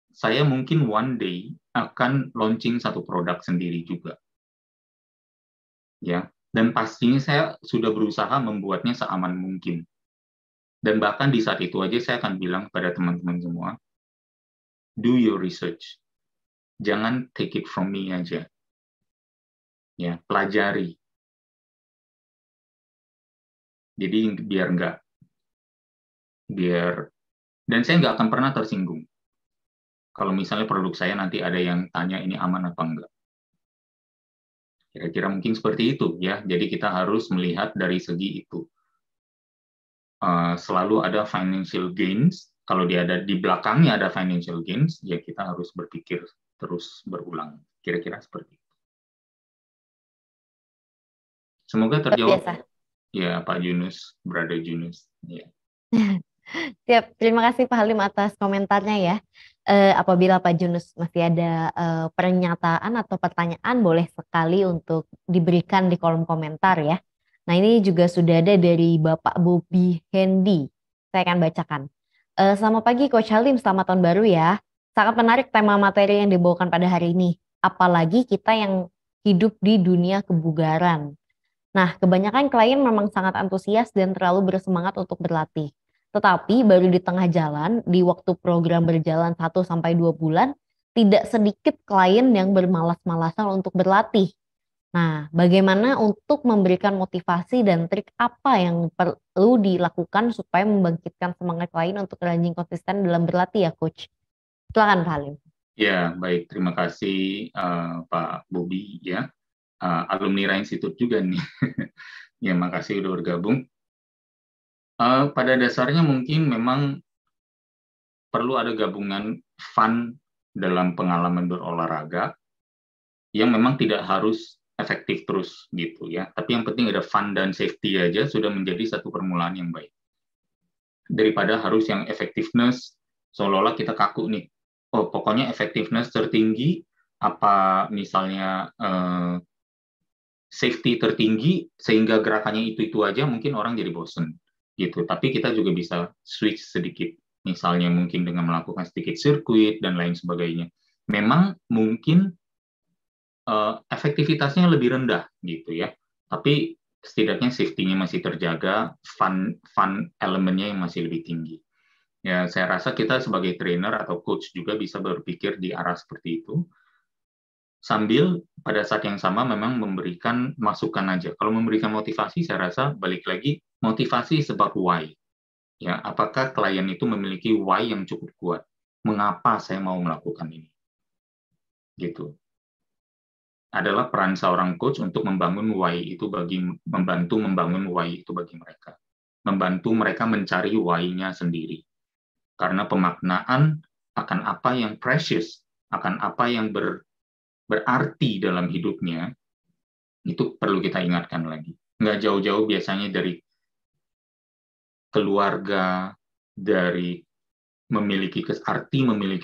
saya mungkin one day akan launching satu produk sendiri juga. Ya, dan pastinya saya sudah berusaha membuatnya seaman mungkin. Dan bahkan di saat itu aja saya akan bilang pada teman-teman semua, do your research. Jangan take it from me aja. Ya, pelajari. Jadi dan saya nggak akan pernah tersinggung. Kalau misalnya produk saya nanti ada yang tanya ini aman apa enggak. Kira-kira mungkin seperti itu ya. Jadi kita harus melihat dari segi itu. Selalu ada financial gains. Kalau dia ada di belakangnya ada financial gains, ya kita harus berpikir terus berulang. Kira-kira seperti itu. Semoga terjawab. Biasa. Ya, Pak Yunus, Brother Yunus. Ya. Siap, terima kasih Pak Halim atas komentarnya ya. Apabila Pak Junus masih ada pernyataan atau pertanyaan, boleh sekali untuk diberikan di kolom komentar ya. Nah ini juga sudah ada dari Bapak Bobby Hendy. Saya akan bacakan. Selamat pagi Coach Halim, selamat tahun baru ya. Sangat menarik tema materi yang dibawakan pada hari ini. Apalagi kita yang hidup di dunia kebugaran. Nah, kebanyakan klien memang sangat antusias dan terlalu bersemangat untuk berlatih. Tetapi baru di tengah jalan, di waktu program berjalan 1-2 bulan, tidak sedikit klien yang bermalas-malasan untuk berlatih. Nah, bagaimana untuk memberikan motivasi dan trik apa yang perlu dilakukan supaya membangkitkan semangat klien untuk rajin konsisten dalam berlatih ya, Coach? Silakan, Pak Halim. Ya, baik. Terima kasih Pak Bobi ya. Alumni Ra Institute juga nih. Ya, makasih udah bergabung. Pada dasarnya mungkin memang perlu ada gabungan fun dalam pengalaman berolahraga yang memang tidak harus efektif terus gitu ya. Tapi yang penting ada fun dan safety aja sudah menjadi satu permulaan yang baik. Daripada harus yang effectiveness seolah-olah kita kaku nih. Oh, pokoknya effectiveness tertinggi apa misalnya safety tertinggi sehingga gerakannya itu aja mungkin orang jadi bosen gitu. Tapi kita juga bisa switch sedikit. Misalnya mungkin dengan melakukan sedikit sirkuit dan lain sebagainya. Memang mungkin efektivitasnya lebih rendah gitu ya. Tapi setidaknya safety-nya masih terjaga, fun elemennya yang masih lebih tinggi. Ya, saya rasa kita sebagai trainer atau coach juga bisa berpikir di arah seperti itu. Sambil pada saat yang sama memang memberikan masukan aja. Kalau memberikan motivasi, saya rasa balik lagi motivasi sebab why. Ya, apakah klien itu memiliki why yang cukup kuat? Mengapa saya mau melakukan ini? Gitu. Adalah peran seorang coach untuk membangun why itu membantu membangun why itu bagi mereka. Membantu mereka mencari why-nya sendiri. Karena pemaknaan akan apa yang precious, akan apa yang berarti dalam hidupnya, itu perlu kita ingatkan lagi. Nggak jauh-jauh biasanya dari keluarga, dari memiliki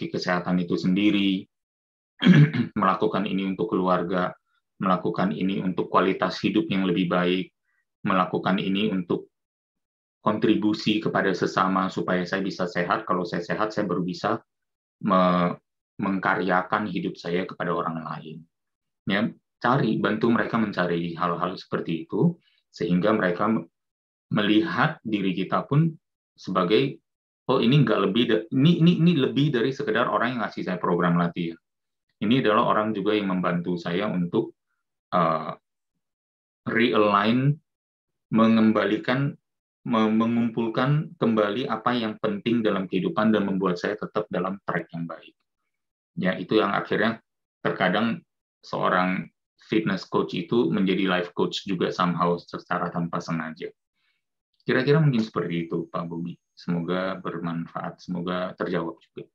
kesehatan itu sendiri, melakukan ini untuk keluarga, melakukan ini untuk kualitas hidup yang lebih baik, melakukan ini untuk kontribusi kepada sesama supaya saya bisa sehat. Kalau saya sehat, saya baru bisa mengkaryakan hidup saya kepada orang lain. Ya, bantu mereka mencari hal-hal seperti itu sehingga mereka melihat diri kita pun sebagai ini lebih dari sekedar orang yang ngasih saya program latihan. Ini adalah orang juga yang membantu saya untuk realign, mengumpulkan kembali apa yang penting dalam kehidupan dan membuat saya tetap dalam track yang baik. Ya, itu yang akhirnya terkadang seorang fitness coach itu menjadi life coach juga somehow secara tanpa sengaja. Kira-kira mungkin seperti itu, Pak Bobi. Semoga bermanfaat, semoga terjawab juga.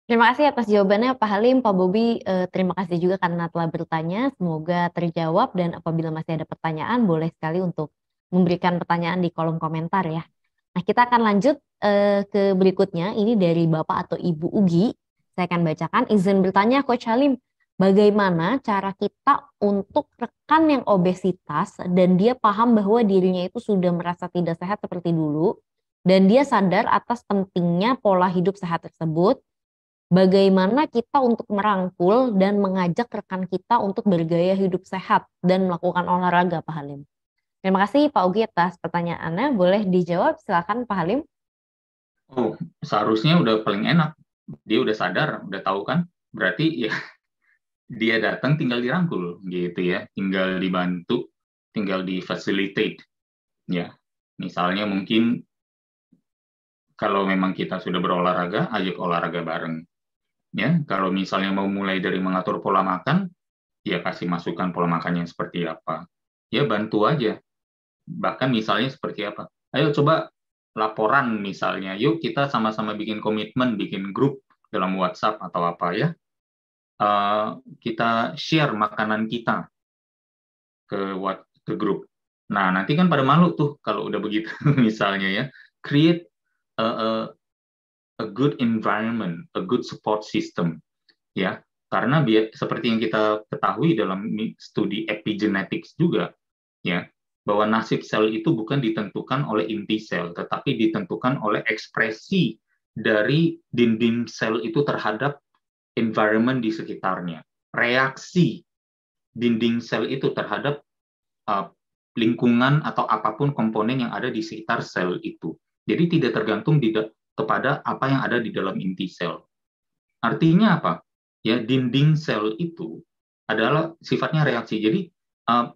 Terima kasih atas jawabannya Pak Halim, Pak Bobi. Terima kasih juga karena telah bertanya. Semoga terjawab dan apabila masih ada pertanyaan, boleh sekali untuk memberikan pertanyaan di kolom komentar ya. Nah, kita akan lanjut ke berikutnya. Ini dari Bapak atau Ibu Ugi. Saya akan bacakan. Izin bertanya, Coach Halim, bagaimana cara kita untuk rekan yang obesitas dan dia paham bahwa dirinya itu sudah merasa tidak sehat seperti dulu dan dia sadar atas pentingnya pola hidup sehat tersebut. Bagaimana kita untuk merangkul dan mengajak rekan kita untuk bergaya hidup sehat dan melakukan olahraga, Pak Halim? Terima kasih Pak Ugi atas pertanyaannya. Boleh dijawab, silakan Pak Halim. Oh, seharusnya udah paling enak. Dia udah sadar, udah tahu kan? Berarti ya dia datang tinggal dirangkul gitu ya, tinggal dibantu, tinggal di-facilitate. Ya, misalnya mungkin kalau memang kita sudah berolahraga, ajak olahraga bareng. Ya, kalau misalnya mau mulai dari mengatur pola makan, ya kasih masukan pola makannya seperti apa. Ya bantu aja. Bahkan misalnya seperti apa. Ayo coba laporan misalnya. Yuk kita sama-sama bikin komitmen, bikin grup dalam WhatsApp atau apa ya. Kita share makanan kita ke grup. Nah, nanti kan pada malu tuh kalau udah begitu misalnya ya. Create a good environment, a good support system ya. Karena seperti yang kita ketahui dalam studi epigenetics juga ya, bahwa nasib sel itu bukan ditentukan oleh inti sel, tetapi ditentukan oleh ekspresi dari dinding sel itu terhadap environment di sekitarnya. Reaksi dinding sel itu terhadap lingkungan atau apapun komponen yang ada di sekitar sel itu. Jadi tidak tergantung kepada apa yang ada di dalam inti sel. Artinya apa? Ya, dinding sel itu adalah sifatnya reaksi. Jadi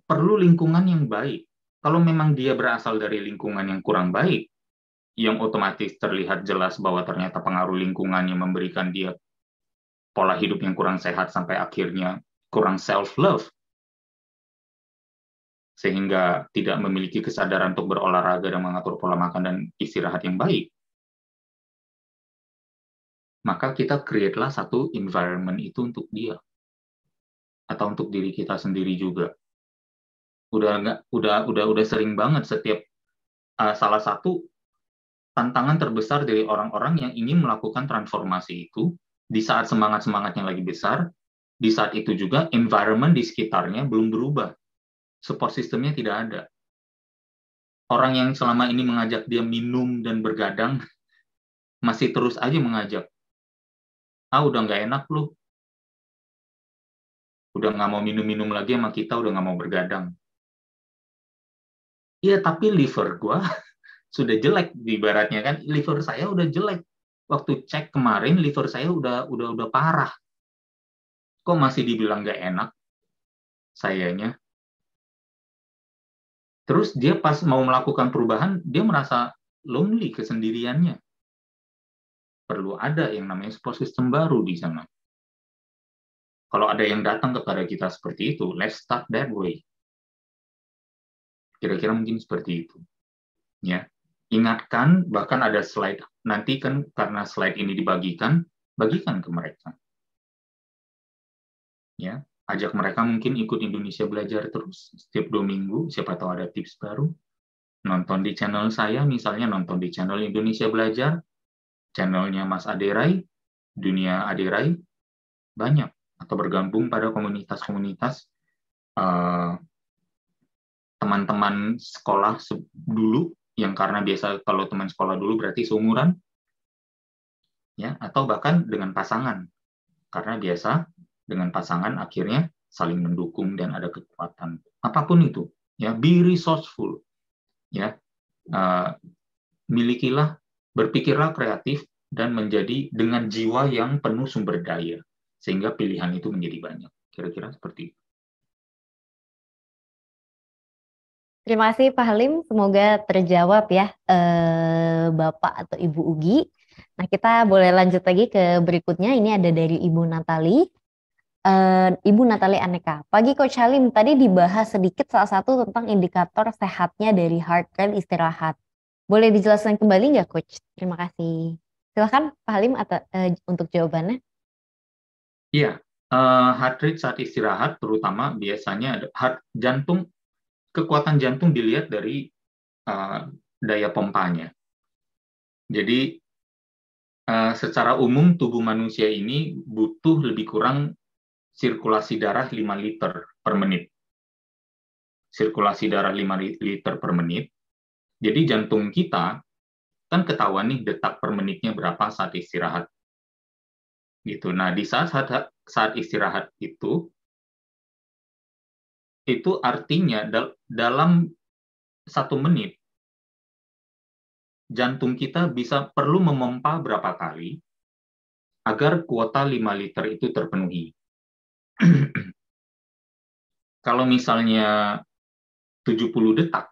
perlu lingkungan yang baik. Kalau memang dia berasal dari lingkungan yang kurang baik, yang otomatis terlihat jelas bahwa ternyata pengaruh lingkungan yang memberikan dia pola hidup yang kurang sehat sampai akhirnya kurang self-love, sehingga tidak memiliki kesadaran untuk berolahraga dan mengatur pola makan dan istirahat yang baik, maka kita create-lah satu environment itu untuk dia atau untuk diri kita sendiri juga. Udah sering banget setiap salah satu tantangan terbesar dari orang-orang yang ingin melakukan transformasi itu di saat semangat-semangatnya lagi besar, di saat itu juga environment di sekitarnya belum berubah. Support sistemnya tidak ada. Orang yang selama ini mengajak dia minum dan bergadang masih terus aja mengajak. Udah nggak enak lu. Udah nggak mau minum-minum lagi sama kita, udah nggak mau bergadang. Iya, tapi liver gua sudah jelek, ibaratnya kan. Liver saya udah jelek. Waktu cek kemarin, liver saya udah parah. Kok masih dibilang nggak enak sayanya? Terus dia pas mau melakukan perubahan, dia merasa lonely kesendiriannya. Perlu ada yang namanya support system baru di sana. Kalau ada yang datang kepada kita seperti itu, let's start that way. Kira-kira mungkin seperti itu. Ya, ingatkan, bahkan ada slide nanti kan, karena slide ini dibagikan, bagikan ke mereka. Ya, ajak mereka mungkin ikut Indonesia Belajar terus setiap 2 minggu, siapa tahu ada tips baru. Nonton di channel saya, misalnya nonton di channel Indonesia Belajar, channelnya Mas Aderai, Dunia Aderai, banyak. Atau bergabung pada komunitas-komunitas teman-teman sekolah dulu, yang karena biasa kalau teman sekolah dulu berarti seumuran, ya, atau bahkan dengan pasangan, karena biasa dengan pasangan akhirnya saling mendukung dan ada kekuatan. Apapun itu, ya, be resourceful, ya, milikilah, berpikirlah kreatif dan menjadi dengan jiwa yang penuh sumber daya, sehingga pilihan itu menjadi banyak. Kira-kira seperti itu. Terima kasih Pak Halim, semoga terjawab ya Bapak atau Ibu Ugi. Nah, kita boleh lanjut lagi ke berikutnya. Ini ada dari Ibu Natali. Ibu Natali Aneka. Pagi Coach Halim, tadi dibahas sedikit salah satu tentang indikator sehatnya dari heart rate istirahat. Boleh dijelaskan kembali nggak Coach? Terima kasih. Silakan Pak Halim atau untuk jawabannya. Iya, heart rate saat istirahat terutama biasanya jantung, kekuatan jantung dilihat dari daya pompanya. Jadi secara umum tubuh manusia ini butuh lebih kurang sirkulasi darah 5 liter per menit. Sirkulasi darah 5 liter per menit. Jadi jantung kita kan ketahuan nih detak per menitnya berapa saat istirahat. Gitu. Nah, di saat istirahat itu artinya dalam 1 menit jantung kita bisa perlu memompa berapa kali agar kuota 5 liter itu terpenuhi. Kalau misalnya 70 detak,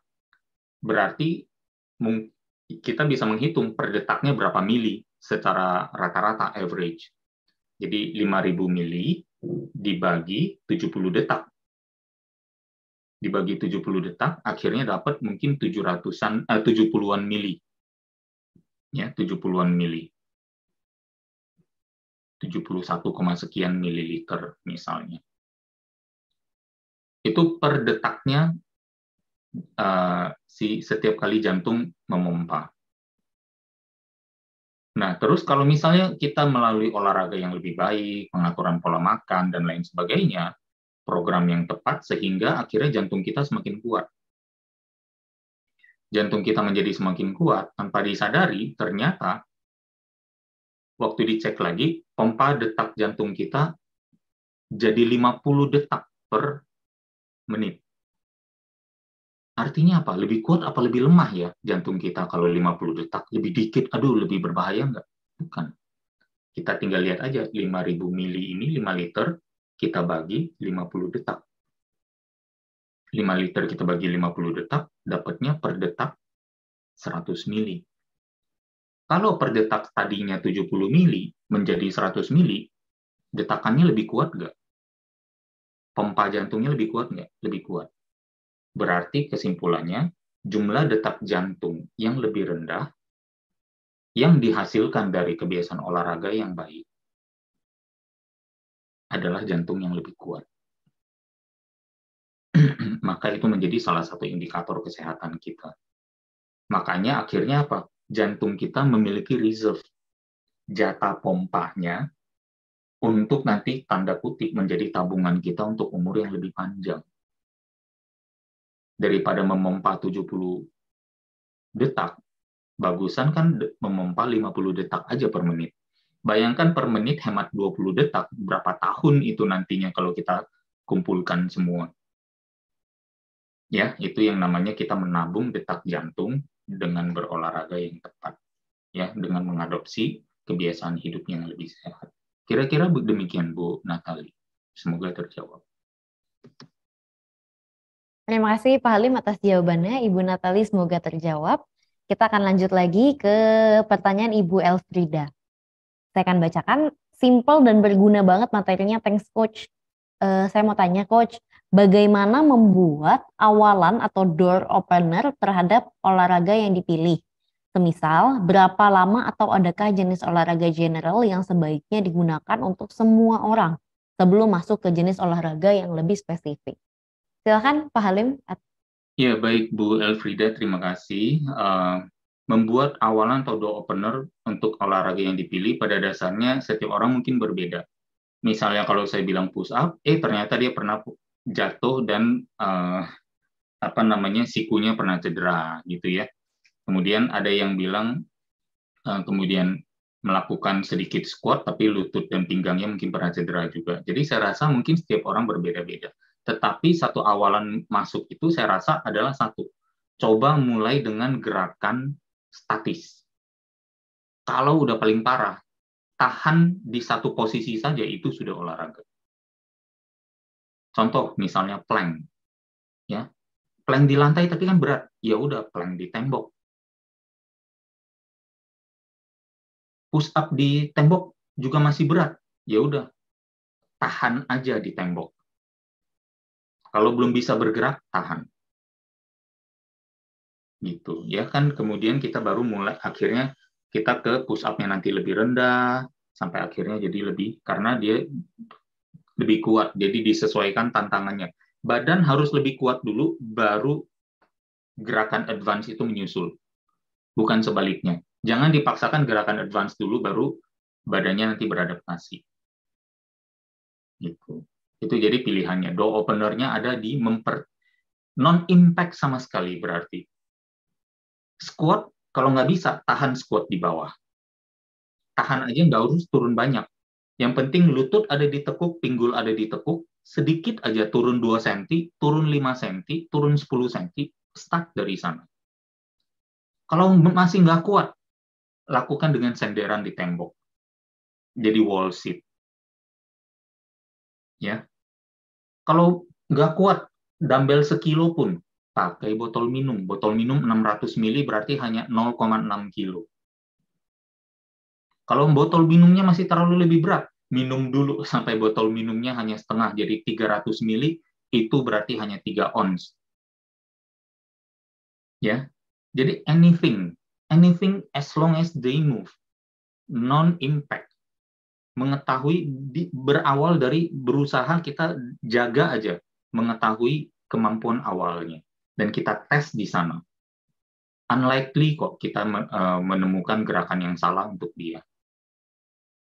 berarti kita bisa menghitung per detaknya berapa mili secara rata-rata average. Jadi 5.000 mili dibagi 70 detak. Dibagi 70 detak, akhirnya dapat mungkin 70-an mili. Ya, 70-an mili. 71, sekian mililiter misalnya. Itu per detaknya setiap kali jantung memompa. Nah, terus kalau misalnya kita melalui olahraga yang lebih baik, pengaturan pola makan, dan lain sebagainya, program yang tepat sehingga akhirnya jantung kita semakin kuat. Jantung kita menjadi semakin kuat, tanpa disadari, ternyata waktu dicek lagi, pompa detak jantung kita jadi 50 detak per menit. Artinya apa? Lebih kuat apa lebih lemah ya jantung kita kalau 50 detak? Lebih dikit, aduh lebih berbahaya nggak? Bukan. Kita tinggal lihat aja, 5.000 mili ini 5 liter, kita bagi 50 detak. 5 liter kita bagi 50 detak, dapatnya per detak 100 mili. Kalau per detak tadinya 70 mili menjadi 100 mili, detakannya lebih kuat nggak? Pompa jantungnya lebih kuat nggak? Lebih kuat. Berarti kesimpulannya, jumlah detak jantung yang lebih rendah yang dihasilkan dari kebiasaan olahraga yang baik adalah jantung yang lebih kuat. Maka itu menjadi salah satu indikator kesehatan kita. Makanya akhirnya apa? Jantung kita memiliki reserve, jatah pompanya untuk nanti tanda kutip menjadi tabungan kita untuk umur yang lebih panjang. Daripada memompa 70 detak, bagusan kan memompa 50 detak aja per menit. Bayangkan per menit hemat 20 detak, berapa tahun itu nantinya kalau kita kumpulkan semua. Ya, itu yang namanya kita menabung detak jantung dengan berolahraga yang tepat. Ya, dengan mengadopsi kebiasaan hidup yang lebih sehat. Kira-kira demikian Bu Natali. Semoga terjawab. Terima kasih Pak Halim atas jawabannya. Ibu Natali semoga terjawab. Kita akan lanjut lagi ke pertanyaan Ibu Elfrida. Saya akan bacakan, simple dan berguna banget materinya. Thanks Coach. Saya mau tanya Coach, bagaimana membuat awalan atau door opener terhadap olahraga yang dipilih? Semisal, berapa lama atau adakah jenis olahraga general yang sebaiknya digunakan untuk semua orang sebelum masuk ke jenis olahraga yang lebih spesifik? Silakan Pak Halim. Ya, baik Bu Elfrida, terima kasih. Membuat awalan atau door opener untuk olahraga yang dipilih pada dasarnya setiap orang mungkin berbeda. Misalnya kalau saya bilang push up, ternyata dia pernah jatuh dan sikunya pernah cedera gitu ya. Kemudian ada yang bilang kemudian melakukan sedikit squat tapi lutut dan pinggangnya mungkin pernah cedera juga. Jadi saya rasa mungkin setiap orang berbeda-beda. Tetapi satu awalan masuk itu saya rasa adalah satu. Coba mulai dengan gerakan statis. Kalau udah paling parah, tahan di satu posisi saja itu sudah olahraga. Contoh misalnya plank. Ya. Plank di lantai tapi kan berat. Ya udah plank di tembok. Push up di tembok juga masih berat. Ya udah tahan aja di tembok. Kalau belum bisa bergerak, tahan. Gitu ya kan, kemudian kita baru mulai akhirnya kita ke push up-nya nanti lebih rendah sampai akhirnya jadi lebih, karena dia lebih kuat, jadi disesuaikan tantangannya. Badan harus lebih kuat dulu baru gerakan advance itu menyusul. Bukan sebaliknya. Jangan dipaksakan gerakan advance dulu baru badannya nanti beradaptasi. Gitu. Itu jadi pilihannya. Door opener-nya ada di non-impact sama sekali berarti. Squat, kalau nggak bisa, tahan squat di bawah. Tahan aja, nggak harus turun banyak. Yang penting lutut ada ditekuk, pinggul ada ditekuk, sedikit aja turun 2 cm, turun 5 cm, turun 10 cm, start dari sana. Kalau masih nggak kuat, lakukan dengan senderan di tembok. Jadi wall sit. Ya. Kalau nggak kuat, dumbbell sekilo pun, pakai botol minum. Botol minum 600 ml berarti hanya 0,6 kilo. Kalau botol minumnya masih terlalu lebih berat, minum dulu sampai botol minumnya hanya setengah, jadi 300 mili, itu berarti hanya 3 ons. Ya, jadi anything as long as they move, non-impact. Mengetahui berawal dari berusaha kita jaga aja, mengetahui kemampuan awalnya, dan kita tes di sana. Unlikely kok kita menemukan gerakan yang salah untuk dia.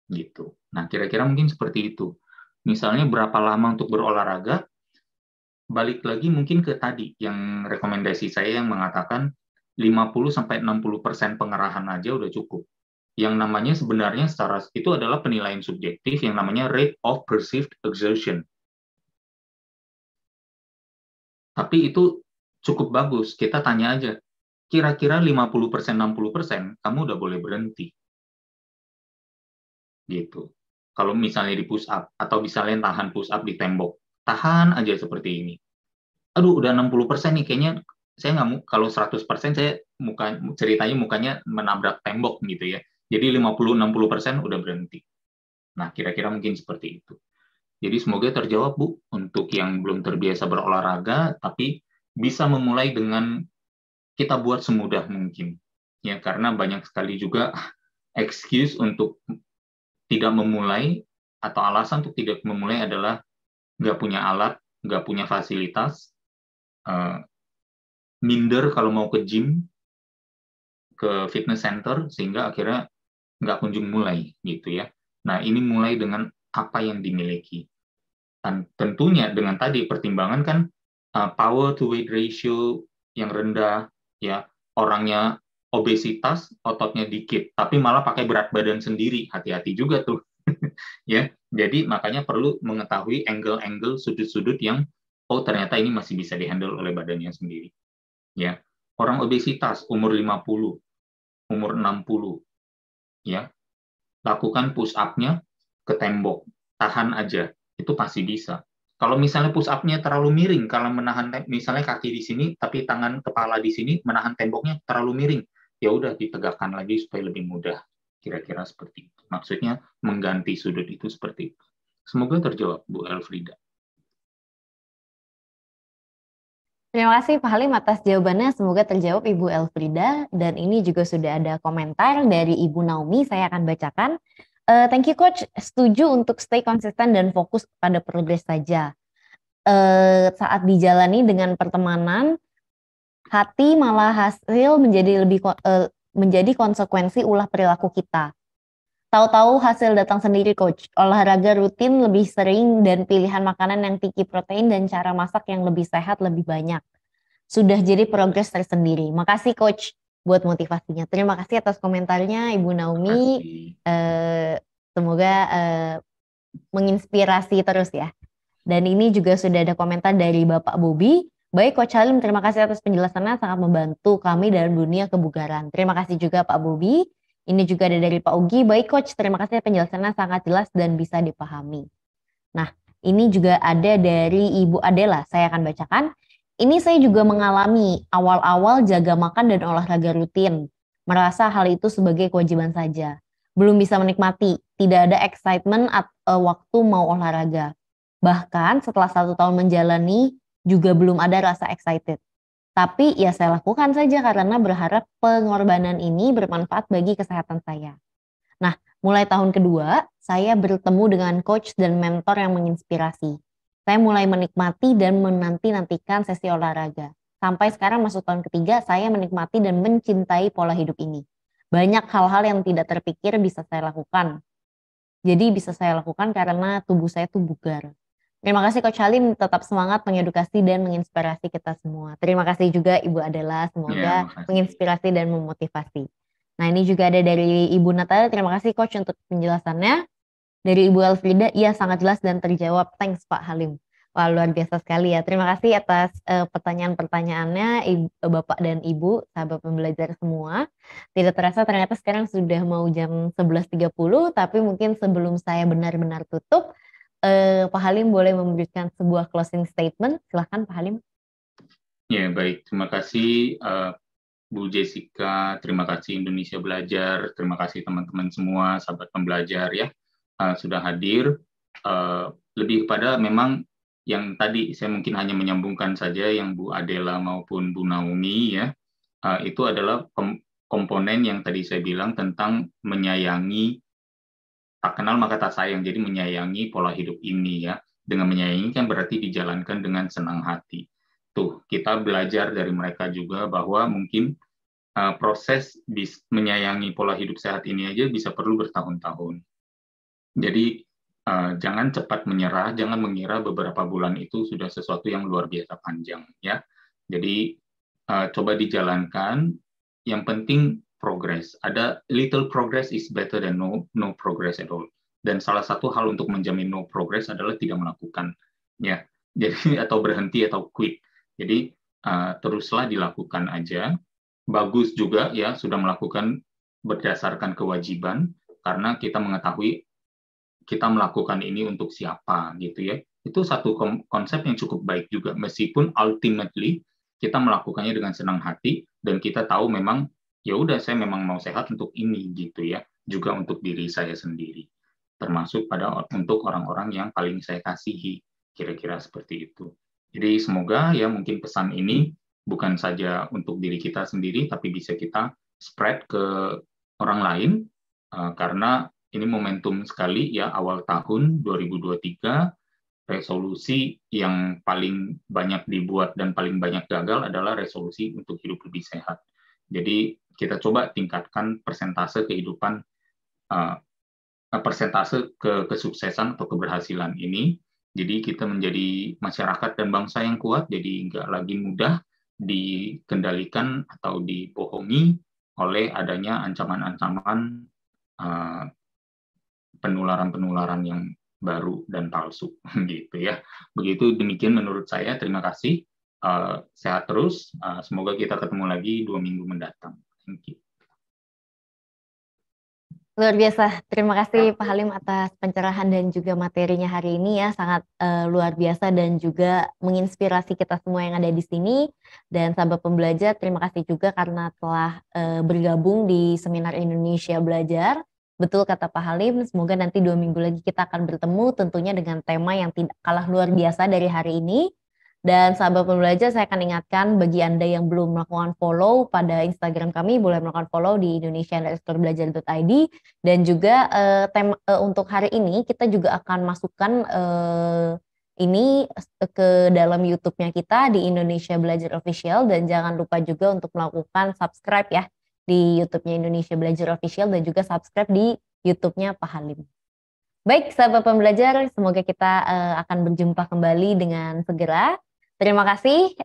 Gitu. Nah, kira-kira mungkin seperti itu. Misalnya berapa lama untuk berolahraga, balik lagi mungkin ke tadi, yang rekomendasi saya yang mengatakan 50-60% pengerahan aja udah cukup. Yang namanya sebenarnya secara itu adalah penilaian subjektif yang namanya rate of perceived exertion. Tapi itu cukup bagus. Kita tanya aja, kira-kira 50%-60% kamu udah boleh berhenti. Gitu. Kalau misalnya di push up atau misalnya tahan push up di tembok, tahan aja seperti ini. Aduh, udah 60% nih, kayaknya saya nggak mau, kalau 100% saya ceritanya mukanya menabrak tembok gitu ya. Jadi 50-60% udah berhenti. Nah, kira-kira mungkin seperti itu. Jadi semoga terjawab, Bu, untuk yang belum terbiasa berolahraga, tapi bisa memulai dengan kita buat semudah mungkin. Ya, karena banyak sekali juga excuse untuk tidak memulai, atau alasan untuk tidak memulai adalah nggak punya alat, nggak punya fasilitas, minder kalau mau ke gym, ke fitness center, sehingga akhirnya nggak kunjung mulai gitu ya. Nah, ini mulai dengan apa yang dimiliki. Dan tentunya dengan tadi pertimbangan kan power to weight ratio yang rendah, ya, orangnya obesitas, ototnya dikit, tapi malah pakai berat badan sendiri, hati-hati juga tuh. Ya, jadi makanya perlu mengetahui angle-angle, sudut-sudut yang ternyata ini masih bisa dihandle oleh badannya sendiri. Ya, orang obesitas umur 50, umur 60, ya, lakukan push up-nya ke tembok, tahan aja, itu pasti bisa. Kalau misalnya push up-nya terlalu miring, kalau menahan misalnya kaki di sini tapi tangan kepala di sini, menahan temboknya terlalu miring, ya udah ditegakkan lagi supaya lebih mudah. Kira-kira seperti itu. Maksudnya mengganti sudut itu seperti itu. Semoga terjawab, Bu Elfrida. Terima kasih Pak Halim atas jawabannya, semoga terjawab Ibu Elfrida. Dan ini juga sudah ada komentar dari Ibu Naomi, saya akan bacakan. Thank you Coach, setuju untuk stay konsisten dan fokus pada progres saja. Saat dijalani dengan pertemanan, hati malah hasil menjadi konsekuensi ulah perilaku kita. Tahu-tahu hasil datang sendiri Coach. Olahraga rutin lebih sering dan pilihan makanan yang tinggi protein dan cara masak yang lebih sehat lebih banyak. Sudah jadi progres tersendiri. Makasih Coach buat motivasinya. Terima kasih atas komentarnya Ibu Naomi. Semoga menginspirasi terus ya. Dan ini juga sudah ada komentar dari Bapak Bobi. Baik Coach Halim, terima kasih atas penjelasannya, sangat membantu kami dalam dunia kebugaran. Terima kasih juga Pak Bobi. Ini juga ada dari Pak Ugi. Baik Coach, terima kasih penjelasannya sangat jelas dan bisa dipahami. Nah, ini juga ada dari Ibu Adela, saya akan bacakan. Ini saya juga mengalami awal-awal jaga makan dan olahraga rutin. Merasa hal itu sebagai kewajiban saja. Belum bisa menikmati, tidak ada excitement waktu mau olahraga. Bahkan setelah 1 tahun menjalani, juga belum ada rasa excited. Tapi ya saya lakukan saja karena berharap pengorbanan ini bermanfaat bagi kesehatan saya. Nah, mulai tahun kedua, saya bertemu dengan coach dan mentor yang menginspirasi. Saya mulai menikmati dan menanti-nantikan sesi olahraga. Sampai sekarang masuk tahun ketiga, saya menikmati dan mencintai pola hidup ini. Banyak hal-hal yang tidak terpikir bisa saya lakukan. Jadi bisa saya lakukan karena tubuh saya tuh bugar. Terima kasih Coach Halim, tetap semangat mengedukasi dan menginspirasi kita semua. Terima kasih juga Ibu Adela, semoga menginspirasi dan memotivasi. Nah ini juga ada dari Ibu Natalia, terima kasih Coach untuk penjelasannya. Dari Ibu Elfrida, iya sangat jelas dan terjawab. Thanks Pak Halim. Wah luar biasa sekali ya. Terima kasih atas pertanyaan-pertanyaannya Bapak dan Ibu, sahabat pembelajar semua. Tidak terasa ternyata sekarang sudah mau jam 11.30, tapi mungkin sebelum saya benar-benar tutup, Pak Halim boleh memberikan sebuah closing statement. Silahkan Pak Halim. Ya baik, terima kasih Bu Jessica, terima kasih Indonesia Belajar, terima kasih teman-teman semua, sahabat pembelajar ya. sudah hadir. Lebih pada memang yang tadi saya mungkin hanya menyambungkan saja yang Bu Adela maupun Bu Naomi ya, itu adalah komponen yang tadi saya bilang tentang menyayangi, tak kenal maka tak sayang, jadi menyayangi pola hidup ini ya. Dengan menyayangi kan berarti dijalankan dengan senang hati. Tuh, kita belajar dari mereka juga bahwa mungkin proses menyayangi pola hidup sehat ini aja bisa perlu bertahun-tahun. Jadi jangan cepat menyerah, jangan mengira beberapa bulan itu sudah sesuatu yang luar biasa panjang ya. Jadi coba dijalankan. Yang penting progress. Ada little progress is better than no progress at all. Dan salah satu hal untuk menjamin no progress adalah tidak melakukan ya. Jadi atau berhenti atau quit. Jadi teruslah dilakukan aja. Bagus juga ya sudah melakukan berdasarkan kewajiban karena kita mengetahui kita melakukan ini untuk siapa gitu ya. Itu satu konsep yang cukup baik juga meskipun ultimately kita melakukannya dengan senang hati dan kita tahu memang ya udah saya memang mau sehat untuk ini gitu ya. Juga untuk diri saya sendiri. Termasuk untuk orang-orang yang paling saya kasihi. Kira-kira seperti itu. Jadi semoga ya mungkin pesan ini bukan saja untuk diri kita sendiri tapi bisa kita spread ke orang lain karena ini momentum sekali ya awal tahun 2023 resolusi yang paling banyak dibuat dan paling banyak gagal adalah resolusi untuk hidup lebih sehat. Jadi kita coba tingkatkan persentase kehidupan persentase kesuksesan atau keberhasilan ini. Jadi kita menjadi masyarakat dan bangsa yang kuat, jadi nggak lagi mudah dikendalikan atau dibohongi oleh adanya ancaman-ancaman penularan-penularan yang baru dan palsu gitu ya. Begitu demikian menurut saya. Terima kasih. Sehat terus. Semoga kita ketemu lagi 2 minggu mendatang. Thank you. Luar biasa. Terima kasih Pak Halim atas pencerahan dan juga materinya hari ini ya. Sangat luar biasa dan juga menginspirasi kita semua yang ada di sini. Dan sahabat pembelajar, terima kasih juga karena telah bergabung di Seminar Indonesia Belajar. Betul kata Pak Halim, semoga nanti 2 minggu lagi kita akan bertemu tentunya dengan tema yang tidak kalah luar biasa dari hari ini. Dan sahabat pembelajar, saya akan ingatkan bagi Anda yang belum melakukan follow pada Instagram kami, boleh melakukan follow di indonesia_belajar.id. Dan juga tema untuk hari ini kita juga akan masukkan ini ke dalam YouTube-nya kita di Indonesia Belajar Official. Dan jangan lupa juga untuk melakukan subscribe ya di YouTube-nya Indonesia Belajar Official dan juga subscribe di YouTube-nya Pak Halim. Baik, sahabat pembelajar, semoga kita akan berjumpa kembali dengan segera. Terima kasih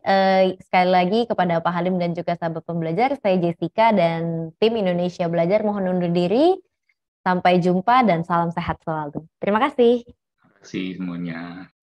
sekali lagi kepada Pak Halim dan juga sahabat pembelajar. Saya Jessica dan tim Indonesia Belajar mohon undur diri. Sampai jumpa dan salam sehat selalu. Terima kasih. Terima kasih semuanya.